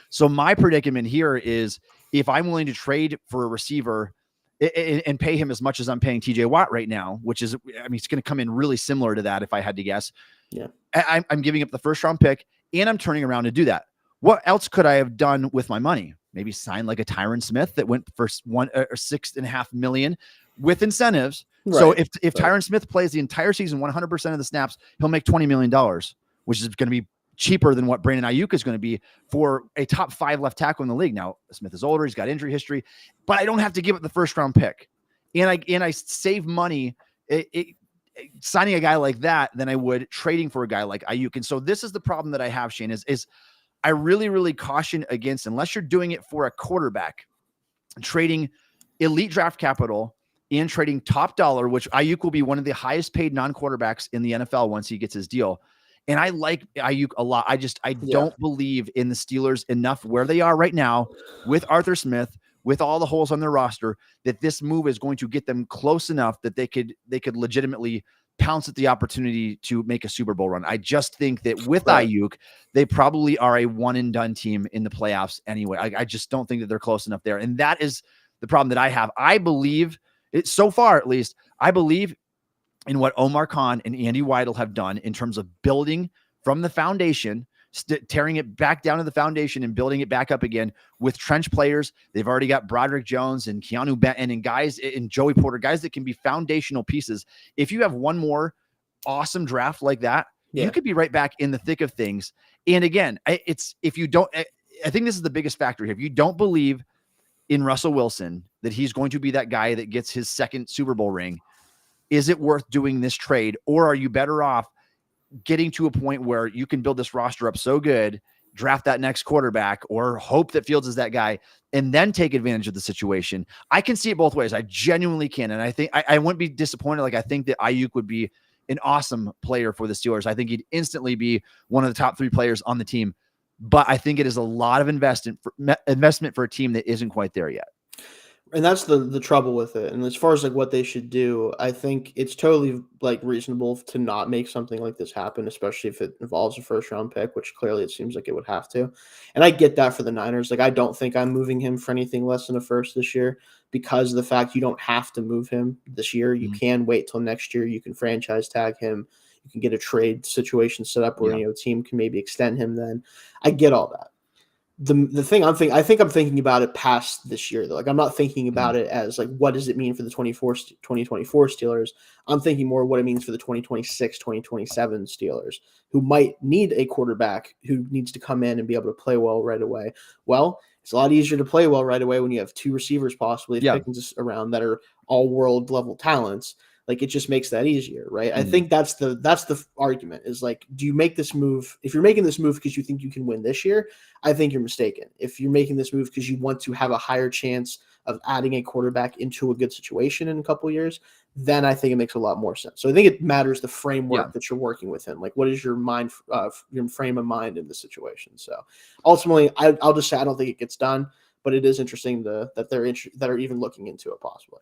So my predicament here is, if I'm willing to trade for a receiver and pay him as much as I'm paying TJ Watt right now, which is, I mean, it's going to come in really similar to that if I had to guess. Yeah. I'm giving up the first round pick and I'm turning around to do that. What else could I have done with my money? Maybe sign like a Tyron Smith that went for $6.5 million with incentives. Right. So if Tyron Smith plays the entire season, 100% of the snaps, he'll make $20 million, which is going to be cheaper than what Brandon Aiyuk is going to be for a top 5 left tackle in the league. Now, Smith is older. He's got injury history, but I don't have to give up the first round pick. And I save money signing a guy like that than I would trading for a guy like Aiyuk. And so this is the problem that I have, Shayne, is I really, really caution against, unless you're doing it for a quarterback, trading elite draft capital and trading top dollar, which Aiyuk will be one of the highest paid non-quarterbacks in the NFL once he gets his deal. And I like Aiyuk a lot. I don't believe in the Steelers enough where they are right now with Arthur Smith, with all the holes on their roster, that this move is going to get them close enough that they could legitimately pounce at the opportunity to make a Super Bowl run. I just think that with Aiyuk, they probably are a one and done team in the playoffs anyway. I just don't think that they're close enough there. And that is the problem that I have. I believe it so far, at least, I believe in what Omar Khan and Andy Weidel have done in terms of building from the foundation, tearing it back down to the foundation and building it back up again with trench players. They've already got Broderick Jones and Keanu Benton and guys and Joey Porter, guys that can be foundational pieces. If you have one more awesome draft like that, you could be right back in the thick of things. And again, I think this is the biggest factor here. If you don't believe in Russell Wilson, that he's going to be that guy that gets his second Super Bowl ring, is it worth doing this trade? Or are you better off getting to a point where you can build this roster up so good, draft that next quarterback, or hope that Fields is that guy, and then take advantage of the situation? I can see it both ways. I genuinely can. And I think I wouldn't be disappointed. Like, I think that Aiyuk would be an awesome player for the Steelers. I think he'd instantly be one of the top 3 players on the team. But I think it is a lot of investment for a team that isn't quite there yet. And that's the trouble with it. And as far as like what they should do, I think it's totally like reasonable to not make something like this happen, especially if it involves a first round pick, which clearly it seems like it would have to. And I get that for the Niners. Like, I don't think I'm moving him for anything less than a first this year, because of the fact you don't have to move him this year. You can wait till next year. You can franchise tag him. You can get a trade situation set up where a team can maybe extend him then. I get all that. The thing I'm thinking about it past this year, though. Like, I'm not thinking about it as like, what does it mean for the 2024 Steelers? I'm thinking more what it means for the 2026, 2027 Steelers, who might need a quarterback who needs to come in and be able to play well right away. Well, it's a lot easier to play well right away when you have 2 receivers possibly Pickens around that are all world level talents. Like, it just makes that easier, right? I think that's the argument, is like, do you make this move? If you're making this move because you think you can win this year, I think you're mistaken. If you're making this move because you want to have a higher chance of adding a quarterback into a good situation in a couple of years, then I think it makes a lot more sense. So I think it matters the framework that you're working within. Like, what is your mind, your frame of mind in this situation? So ultimately, I'll just say I don't think it gets done, but it is interesting that are even looking into it possibly.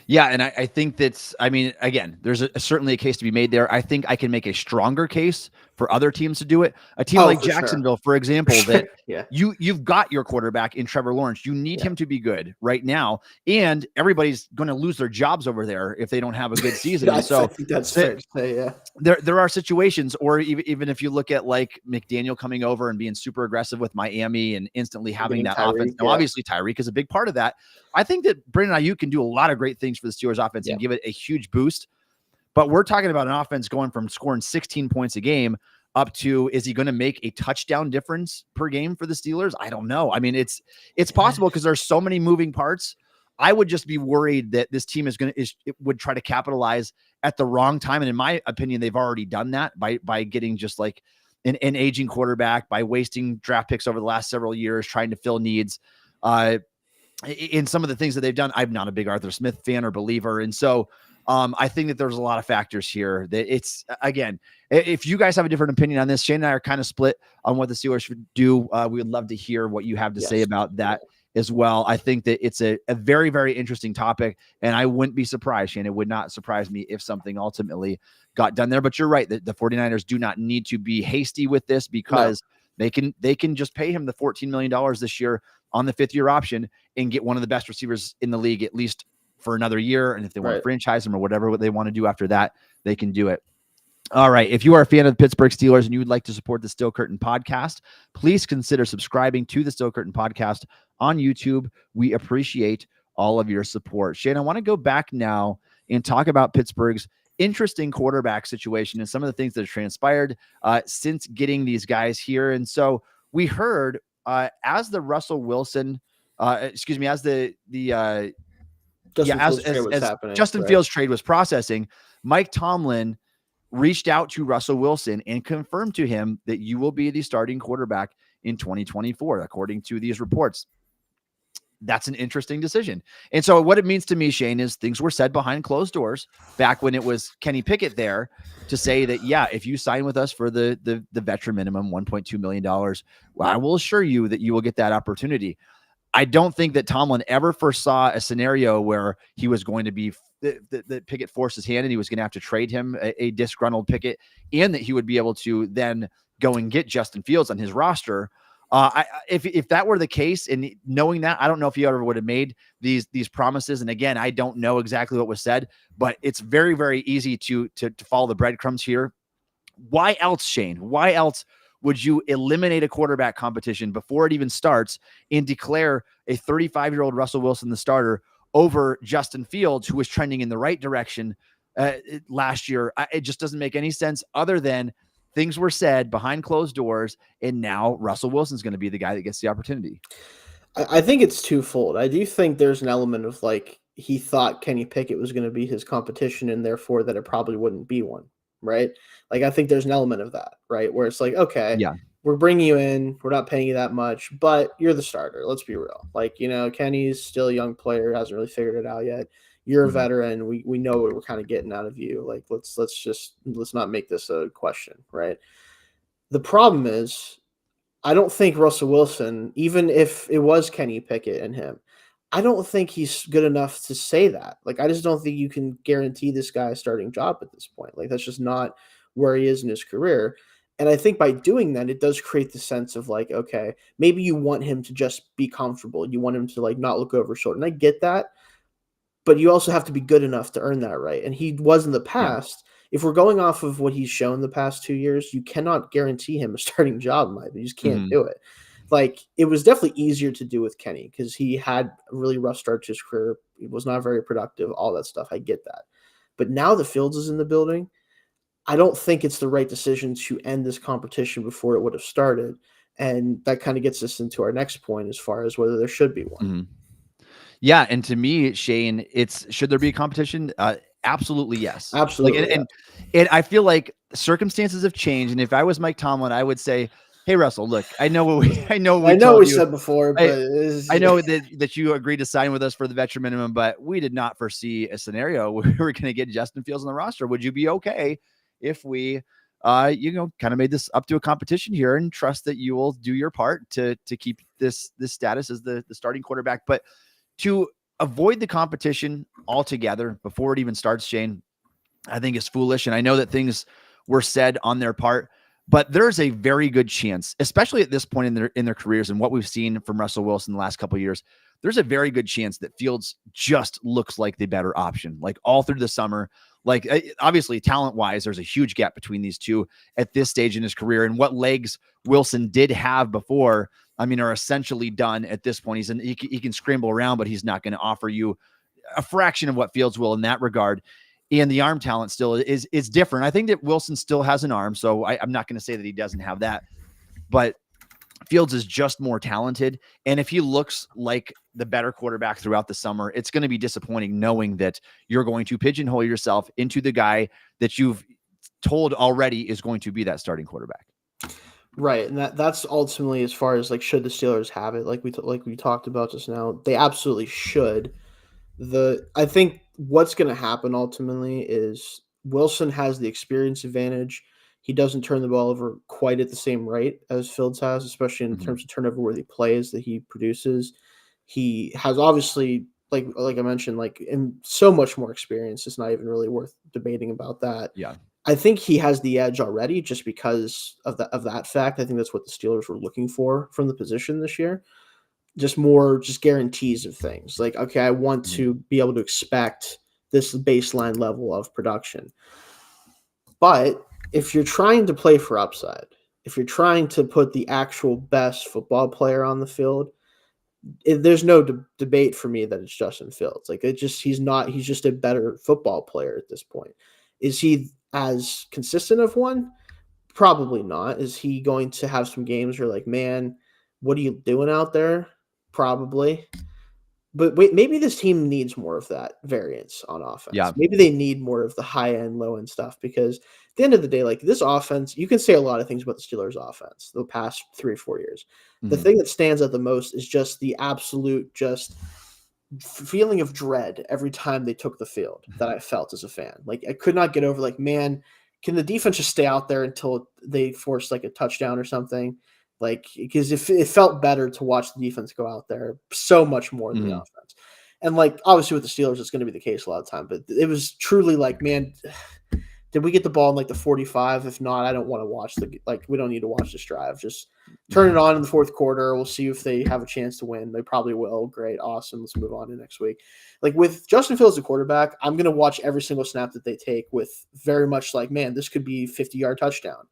Yeah, and I think that's, I mean, again, there's certainly a case to be made there. I think I can make a stronger case for other teams to do it. A team like Jacksonville, for example, that you've got your quarterback in Trevor Lawrence. You need him to be good right now, and everybody's going to lose their jobs over there if they don't have a good season. I think that's fair to say, yeah. There are situations, or even if you look at like McDaniel coming over and being super aggressive with Miami and instantly having that offense. Now, obviously, Tyreek is a big part of that. I think that Brandon Aiyuk can do a lot of great things for the Steelers offense and give it a huge boost. But we're talking about an offense going from scoring 16 points a game up to, is he going to make a touchdown difference per game for the Steelers? I don't know. I mean, it's possible because there's so many moving parts. I would just be worried that this team would try to capitalize at the wrong time. And in my opinion, they've already done that by getting just like an aging quarterback by wasting draft picks over the last several years trying to fill needs. In some of the things that they've done, I'm not a big Arthur Smith fan or believer. And so I think that there's a lot of factors here that it's, again, if you guys have a different opinion on this, Shayne and I are kind of split on what the Steelers should do. We would love to hear what you have to say about that as well. I think that it's a very, very interesting topic, and I wouldn't be surprised, Shayne. It would not surprise me if something ultimately got done there. But you're right, the 49ers do not need to be hasty with this because they can just pay him the $14 million this year on the 5th-year option and get one of the best receivers in the league, at least for another year. And if they want to franchise him or whatever they want to do after that, they can do it. All right. If you are a fan of the Pittsburgh Steelers and you would like to support the Steel Curtain podcast, please consider subscribing to the Steel Curtain podcast on YouTube. We appreciate all of your support. Shayne, I want to go back now and talk about Pittsburgh's interesting quarterback situation and some of the things that have transpired since getting these guys here. And so we heard as the Russell Wilson, as Justin Fields trade was processing, Mike Tomlin reached out to Russell Wilson and confirmed to him that you will be the starting quarterback in 2024, according to these reports. That's an interesting decision. And so what it means to me, Shayne, is things were said behind closed doors back when it was Kenny Pickett there to say that, yeah, if you sign with us for the veteran minimum, $1.2 million, well, I will assure you that you will get that opportunity. I don't think that Tomlin ever foresaw a scenario where he was going to be that Pickett forced his hand and he was going to have to trade him a disgruntled Pickett, and that he would be able to then go and get Justin Fields on his roster. If that were the case, and knowing that, I don't know if he ever would have made these promises. And again, I don't know exactly what was said, but it's very, very easy to follow the breadcrumbs here. Why else, Shayne? Why else would you eliminate a quarterback competition before it even starts and declare a 35-year-old Russell Wilson the starter over Justin Fields, who was trending in the right direction last year? It just doesn't make any sense, other than things were said behind closed doors, and now Russell Wilson's going to be the guy that gets the opportunity. I think it's twofold. I do think there's an element of he thought Kenny Pickett was going to be his competition, and therefore that it probably wouldn't be one, right? I think there's an element of that, right? Where it's okay, we're bringing you in, we're not paying you that much, but you're the starter. Let's be real. Kenny's still a young player, hasn't really figured it out yet. You're a veteran. We know what we're kind of getting out of you. Let's not make this a question, right? The problem is, I don't think Russell Wilson, even if it was Kenny Pickett and him, I don't think he's good enough to say that. I just don't think you can guarantee this guy a starting job at this point. That's just not where he is in his career. And I think by doing that, it does create the sense of okay, maybe you want him to just be comfortable. You want him to not look over his shoulder. And I get that, but you also have to be good enough to earn that right. And he was in the past. If we're going off of what he's shown the past 2 years, you cannot guarantee him a starting job, Mike. You just can't do it. It was definitely easier to do with Kenny because he had a really rough start to his career. He was not very productive, all that stuff. I get that. But now that Fields is in the building, I don't think it's the right decision to end this competition before it would have started. And that kind of gets us into our next point as far as whether there should be one. Yeah. And to me, Shayne, should there be a competition? Absolutely. Yes. Absolutely. And I feel like circumstances have changed. And if I was Mike Tomlin, I would say, hey, Russell, look, I know what we said before, but I know that you agreed to sign with us for the veteran minimum, but we did not foresee a scenario where we were going to get Justin Fields on the roster. Would you be okay if we, kind of made this up to a competition here and trust that you will do your part to keep this status as the starting quarterback? But to avoid the competition altogether before it even starts, Shayne, I think is foolish. And I know that things were said on their part, but there's a very good chance, especially at this point in their careers and what we've seen from Russell Wilson the last couple of years, there's a very good chance that Fields just looks like the better option, all through the summer. Obviously, talent-wise, there's a huge gap between these two at this stage in his career, and what legs Wilson did have before, are essentially done at this point. He can scramble around, but he's not going to offer you a fraction of what Fields will in that regard. And the arm talent still is different. I think that Wilson still has an arm, so I'm not going to say that he doesn't have that, but Fields is just more talented. And if he looks like the better quarterback throughout the summer, it's going to be disappointing knowing that you're going to pigeonhole yourself into the guy that you've told already is going to be that starting quarterback. Right, and that's ultimately as far as like should the Steelers have it, like we talked about just now, they absolutely should. I think what's going to happen ultimately is Wilson has the experience advantage. He doesn't turn the ball over quite at the same rate as Fields has, especially in Mhm. terms of turnover worthy plays that he produces. He has obviously, like I mentioned, like in so much more experience. It's not even really worth debating about that. Yeah. I think he has the edge already just because of that fact. I think that's what the Steelers were looking for from the position this year. Just guarantees of things. Like, okay, I want Mhm. to be able to expect this baseline level of production. But if you're trying to play for upside, if you're trying to put the actual best football player on the field, there's no debate for me that it's Justin Fields. Like he's just a better football player at this point. Is he as consistent of one? Probably not. Is he going to have some games where like, man, what are you doing out there? Probably. But wait, maybe this team needs more of that variance on offense. Yeah. Maybe they need more of the high end, low end stuff because at the end of the day, like this offense, you can say a lot of things about the Steelers offense the past 3 or 4 years. The Mhm. thing that stands out the most is just the absolute just feeling of dread every time they took the field that I felt as a fan. Like I could not get over like, man, can the defense just stay out there until they force like a touchdown or something? Like because it felt better to watch the defense go out there so much more than the Mhm. offense. And like obviously with the Steelers, it's going to be the case a lot of time, but it was truly like, man, did we get the ball in like the 45? If not, I don't want to watch we don't need to watch this drive. Just turn it on in the fourth quarter. We'll see if they have a chance to win. They probably will. Great. Awesome. Let's move on to next week. Like with Justin Fields, the quarterback, I'm going to watch every single snap that they take with very much like, man, this could be 50-yard touchdown.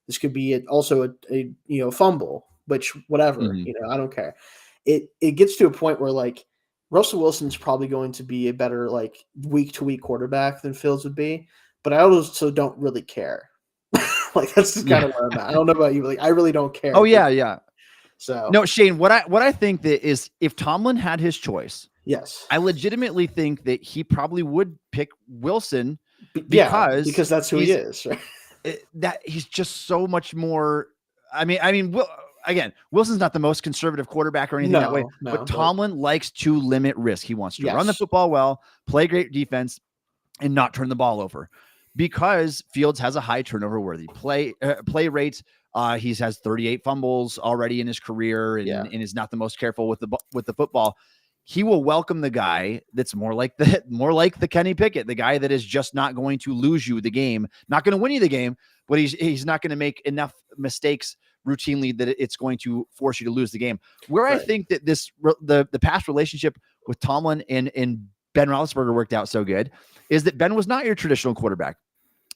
This could be also a fumble, which whatever, Mhm. I don't care. It gets to a point where like Russell Wilson's probably going to be a better like week to week quarterback than Fields would be, but I also don't really care. Like that's just kind Yeah. of where I'm at. I don't know about you, but like I really don't care. Oh yeah, yeah. So No, Shayne, what I think that is if Tomlin had his choice, yes, I legitimately think that he probably would pick Wilson yeah, because because that's who he is. Right? that he's just so much more. Again, Wilson's not the most conservative quarterback or anything that way, No, but but Tomlin likes to limit risk. He wants to run the yes, football well, play great defense, and not turn the ball over because Fields has a high turnover worthy play rate. He has 38 fumbles already in his career and is not the most careful with the football. He will welcome the guy that's more like the Kenny Pickett, the guy that is just not going to lose you the game, not going to win you the game, but he's not going to make enough mistakes routinely that it's going to force you to lose the game. Where I right. think that the past relationship with Tomlin and Ben Roethlisberger worked out so good is that Ben was not your traditional quarterback,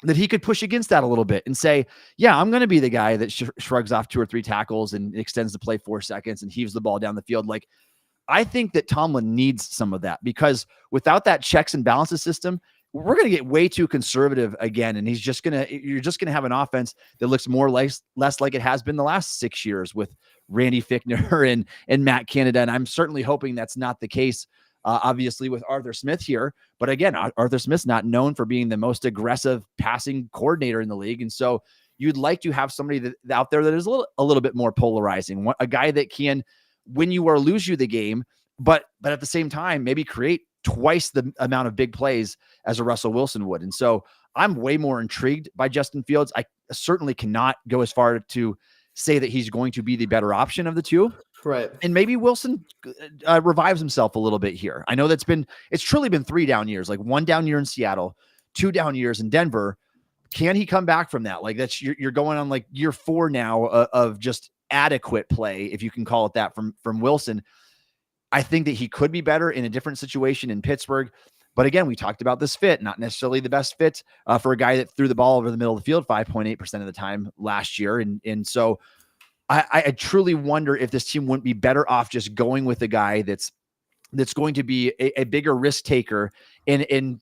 that he could push against that a little bit and say, yeah, I'm going to be the guy that shrugs off 2 or 3 tackles and extends the play 4 seconds and heaves the ball down the field. Like, I think that Tomlin needs some of that because without that checks and balances system, we're going to get way too conservative again. And you're just going to have an offense that looks less like it has been the last 6 years with Randy Fichtner and Matt Canada. And I'm certainly hoping that's not the case. Obviously with Arthur Smith here, but again, Arthur Smith's not known for being the most aggressive passing coordinator in the league. And so you'd like to have somebody out there that is a little bit more polarizing, a guy that can win you or lose you the game, but at the same time, maybe create twice the amount of big plays as a Russell Wilson would. And so I'm way more intrigued by Justin Fields. I certainly cannot go as far to say that he's going to be the better option of the two. Right. And maybe Wilson revives himself a little bit here. I know it's truly been 3 down years, like 1 down year in Seattle, 2 down years in Denver. Can he come back from that? Like you're going on like year 4 now of just adequate play, if you can call it that, from Wilson. I think that he could be better in a different situation in Pittsburgh. But again, we talked about this fit, not necessarily the best fit for a guy that threw the ball over the middle of the field 5.8% of the time last year. And so I truly wonder if this team wouldn't be better off just going with a guy that's going to be a bigger risk taker and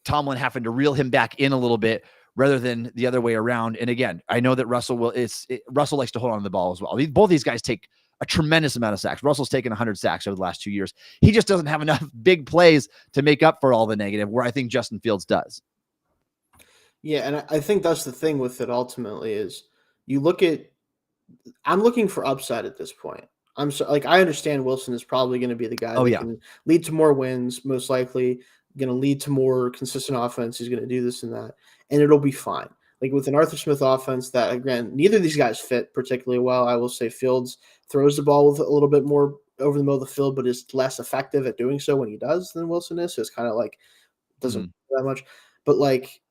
Tomlin having to reel him back in a little bit rather than the other way around. And again, I know that Russell likes to hold on to the ball as well. Both these guys take a tremendous amount of sacks. Russell's taken 100 sacks over the last 2 years. He just doesn't have enough big plays to make up for all the negative, where I think Justin Fields does. Yeah, and I think that's the thing with it ultimately is you look at I'm looking for upside at this point. I understand Wilson is probably going to be the guy that can lead to more wins, most likely going to lead to more consistent offense. He's going to do this and that, and it'll be fine. Like with an Arthur Smith offense that, again, neither of these guys fit particularly well. I will say Fields throws the ball with a little bit more over the middle of the field, but is less effective at doing so when he does than Wilson is. So it's kind of like doesn't that much. But like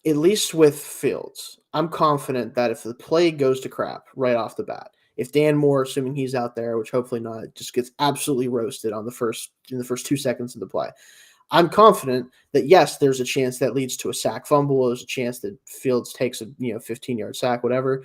at least with Fields, I'm confident that if the play goes to crap right off the bat, if Dan Moore, assuming he's out there, which hopefully not, just gets absolutely roasted in the first 2 seconds of the play, I'm confident that yes, there's a chance that leads to a sack fumble. There's a chance that Fields takes a 15-yard sack, whatever.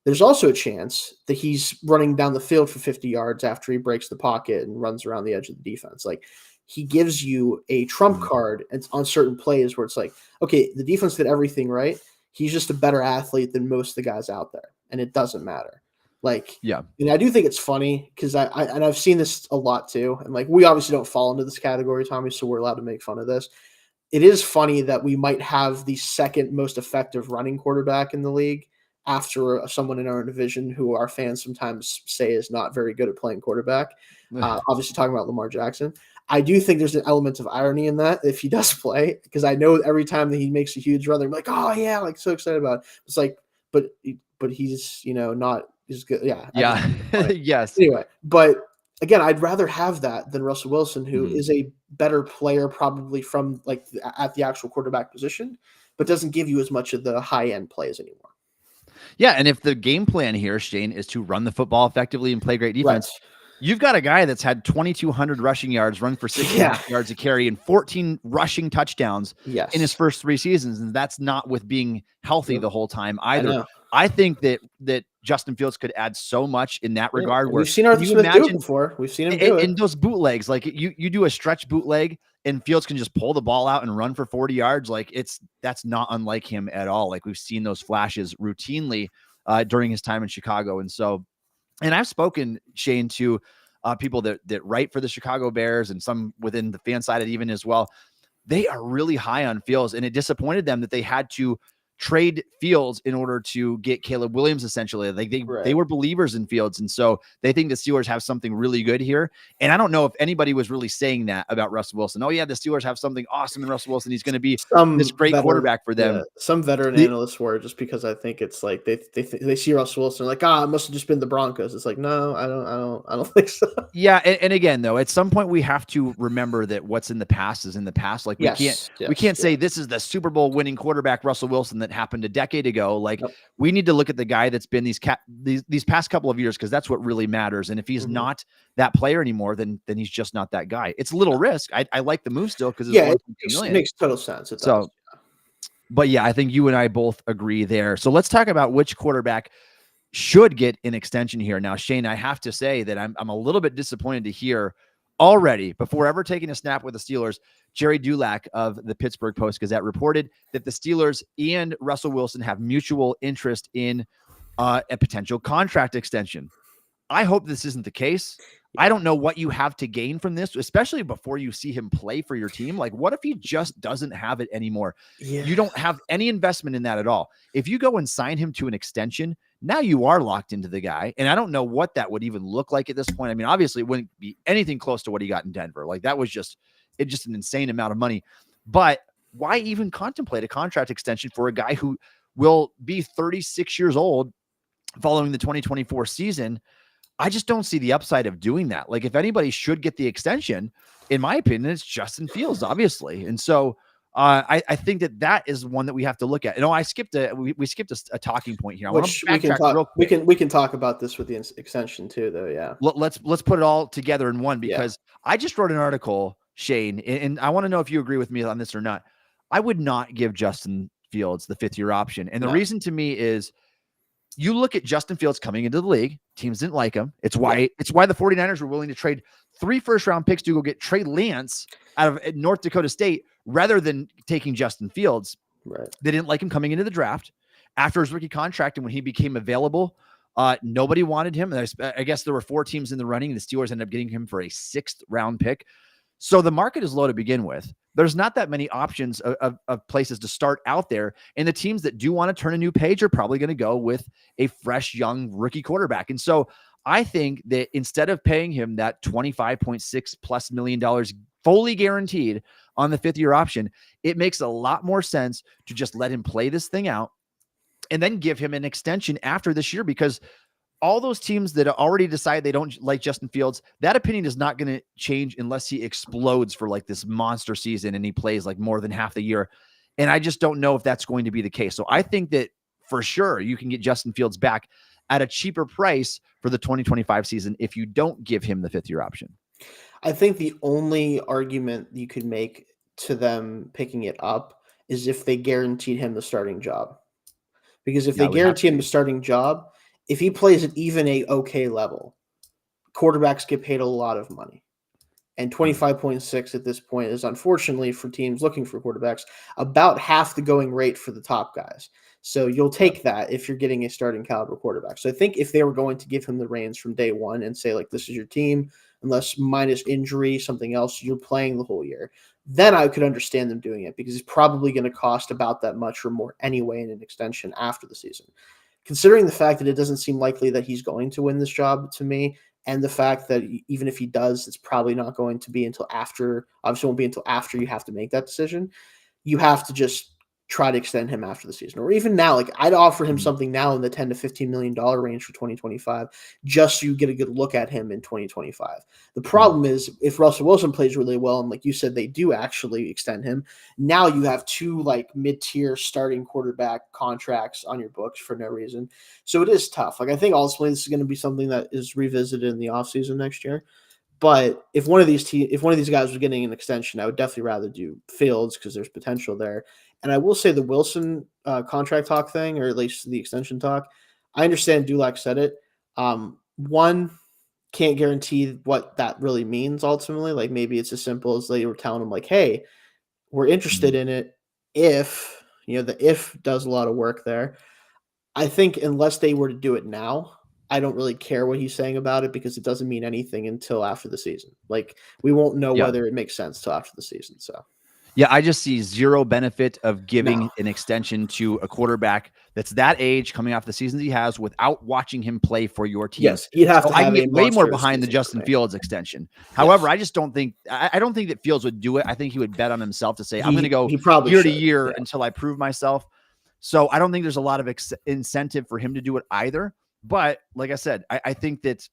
There's also a chance that he's running down the field for 50 yards after he breaks the pocket and runs around the edge of the defense. Like he gives you a trump card on certain plays where it's like, okay, the defense did everything right. He's just a better athlete than most of the guys out there, and it doesn't matter. Like, yeah, and I do think it's funny because I've seen this a lot too, and like we obviously don't fall into this category, Tommy, so we're allowed to make fun of this. It is funny that we might have the second most effective running quarterback in the league after someone in our division who our fans sometimes say is not very good at playing quarterback. Obviously talking about Lamar Jackson. I do think there's an element of irony in that if he does play, because I know every time that he makes a huge run, they're like, oh yeah, like so excited about it. It's like, but he's, not as good. Yeah. Yeah. Yes. Anyway, but again, I'd rather have that than Russell Wilson, who is a better player probably from like at the actual quarterback position, but doesn't give you as much of the high end plays anymore. Yeah, and if the game plan here, Shayne, is to run the football effectively and play great defense, you've got a guy that's had 2,200 rushing yards, run for 6.5 yards a carry, and 14 rushing touchdowns in his first 3 seasons, and that's not with being healthy the whole time either. I think that Justin Fields could add so much in that regard. Where we've seen Arthur Smith do it before. We've seen him do it in those bootlegs. Like you do a stretch bootleg, and Fields can just pull the ball out and run for 40 yards. Like that's not unlike him at all. Like we've seen those flashes routinely during his time in Chicago. And so, and I've spoken, Shayne, to people that write for the Chicago Bears and some within the fan side even as well. They are really high on Fields, and it disappointed them that they had to trade Fields in order to get Caleb Williams. Essentially, like they were believers in Fields, and so they think the Steelers have something really good here. And I don't know if anybody was really saying that about Russell Wilson. Oh yeah, the Steelers have something awesome in Russell Wilson. He's going to be this great quarterback for them. Some veteran analysts were, just because I think it's like they see Russell Wilson like, it must have just been the Broncos. It's like, no, I don't think so. Yeah, and again though, at some point we have to remember that what's in the past is in the past. Like we can't say this is the Super Bowl winning quarterback Russell Wilson that happened a decade ago. Like we need to look at the guy that's been these past couple of years, because that's what really matters. And if he's not that player anymore, then he's just not that guy. It's a little risk. I like the move still because it makes total sense. But yeah, I think you and I both agree there. So let's talk about which quarterback should get an extension here. Now, Shayne, I have to say that I'm a little bit disappointed to hear already, before ever taking a snap with the Steelers, Jerry Dulac of the Pittsburgh Post-Gazette reported that the Steelers and Russell Wilson have mutual interest in a potential contract extension. I hope this isn't the case. I don't know what you have to gain from this, especially before you see him play for your team. Like, what if he just doesn't have it anymore? You don't have any investment in that at all. If you go and sign him to an extension, now you are locked into the guy. And I don't know what that would even look like at this point. I mean, obviously it wouldn't be anything close to what he got in Denver. Like that was just an insane amount of money. But why even contemplate a contract extension for a guy who will be 36 years old following the 2024 season? I just don't see the upside of doing that. Like if anybody should get the extension, in my opinion, it's Justin Fields, obviously. And so I think that is one that we have to look at. I skipped we skipped a talking point here. We can talk about this with the extension too, though. Yeah. Let's put it all together in one, because I just wrote an article, Shayne, and I want to know if you agree with me on this or not. I would not give Justin Fields the 5th-year option. And the reason to me is, you look at Justin Fields coming into the league, teams didn't like him. It's why the 49ers were willing to trade 3 first-round picks to go get Trey Lance out of North Dakota State rather than taking Justin Fields. Right. They didn't like him coming into the draft. After his rookie contract and when he became available, nobody wanted him. And I guess there were 4 teams in the running, and the Steelers ended up getting him for a 6th-round pick. So the market is low to begin with. there's not that many options of places to start out there. And the teams that do want to turn a new page are probably going to go with a fresh, young rookie quarterback. And so I think that instead of paying him that $25.6+ million fully guaranteed on the 5th-year option, it makes a lot more sense to just let him play this thing out and then give him an extension after this year, because all those teams that already decide they don't like Justin Fields, that opinion is not going to change unless he explodes for like this monster season and he plays like more than half the year. And I just don't know if that's going to be the case. So I think that for sure you can get Justin Fields back at a cheaper price for the 2025 season if you don't give him the 5th-year option. I think the only argument you could make to them picking it up is if they guaranteed him the starting job. Because if they guarantee him the starting job, if he plays at even a okay level, quarterbacks get paid a lot of money. And 25.6 at this point is, unfortunately for teams looking for quarterbacks, about half the going rate for the top guys. So you'll take that if you're getting a starting caliber quarterback. So I think if they were going to give him the reins from day one and say, like, this is your team, unless minus injury, something else, you're playing the whole year, then I could understand them doing it, because it's probably going to cost about that much or more anyway in an extension after the season. Considering the fact that it doesn't seem likely that he's going to win this job to me, and the fact that even if he does, it's probably not going to be until after, obviously won't be until after you have to make that decision. You have to just try to extend him after the season, or even now. Like, I'd offer him something now in the $10 to $15 million range for 2025, just so you get a good look at him in 2025. The problem is, if Russell Wilson plays really well, and like you said, they do actually extend him, now you have 2 like mid-tier starting quarterback contracts on your books for no reason. So it is tough. Like, I think ultimately this is going to be something that is revisited in the offseason next year. But if one of these guys was getting an extension, I would definitely rather do Fields, because there's potential there. And I will say the Wilson contract talk thing, or at least the extension talk, I understand Dulac said it. One, can't guarantee what that really means ultimately. Like, maybe it's as simple as they were telling him, like, hey, we're interested in it if, the if does a lot of work there. I think unless they were to do it now, I don't really care what he's saying about it, because it doesn't mean anything until after the season. Like, we won't know whether it makes sense till after the season. So, yeah, I just see zero benefit of giving an extension to a quarterback that's that age, coming off the seasons he has, without watching him play for your team. Yes, you'd have to. I can get way more behind the Justin Fields extension. However, I just don't think I don't think that Fields would do it. I think he would bet on himself to say, I'm going to go year to year until I prove myself. So I don't think there's a lot of incentive for him to do it either. But like I said, I think that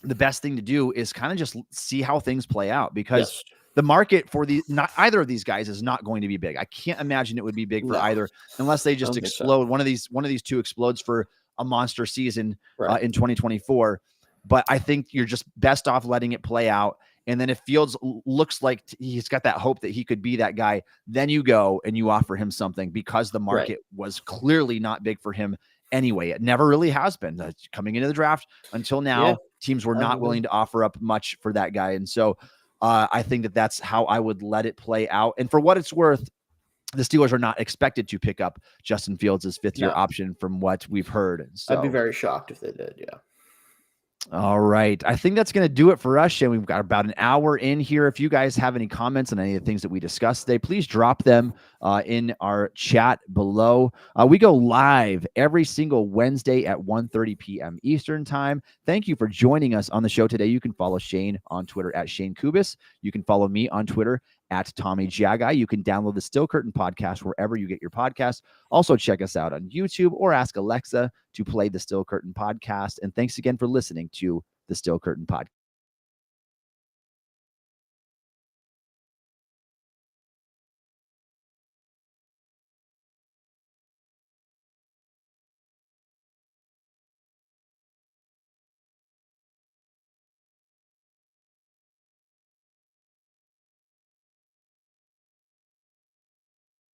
the best thing to do is kind of just see how things play out, because the market for not either of these guys is not going to be big. I can't imagine it would be big for either, unless they just explode. One of these two explodes for a monster season in 2024. But I think you're just best off letting it play out. And then if Fields looks like he's got that hope that he could be that guy, then you go and you offer him something, because the market was clearly not big for him anyway. It never really has been coming into the draft until now. Teams were not willing to offer up much for that guy. And so I think that that's how I would let it play out. And for what it's worth, the Steelers are not expected to pick up Justin Fields' 5th-year option from what we've heard. So, I'd be very shocked if they did. Yeah. All right. I think that's going to do it for us, Shane. We've got about an hour in here. If you guys have any comments on any of the things that we discussed today, please drop them in our chat below. We go live every single Wednesday at 1:30 p.m. Eastern time. Thank you for joining us on the show today. You can follow Shayne on Twitter at Shayne Kubas. You can follow me on Twitter at Tommy Jaggi. You can download the Still Curtain podcast wherever you get your podcasts. Also, check us out on YouTube, or ask Alexa to play the Still Curtain podcast. And thanks again for listening to the Still Curtain podcast.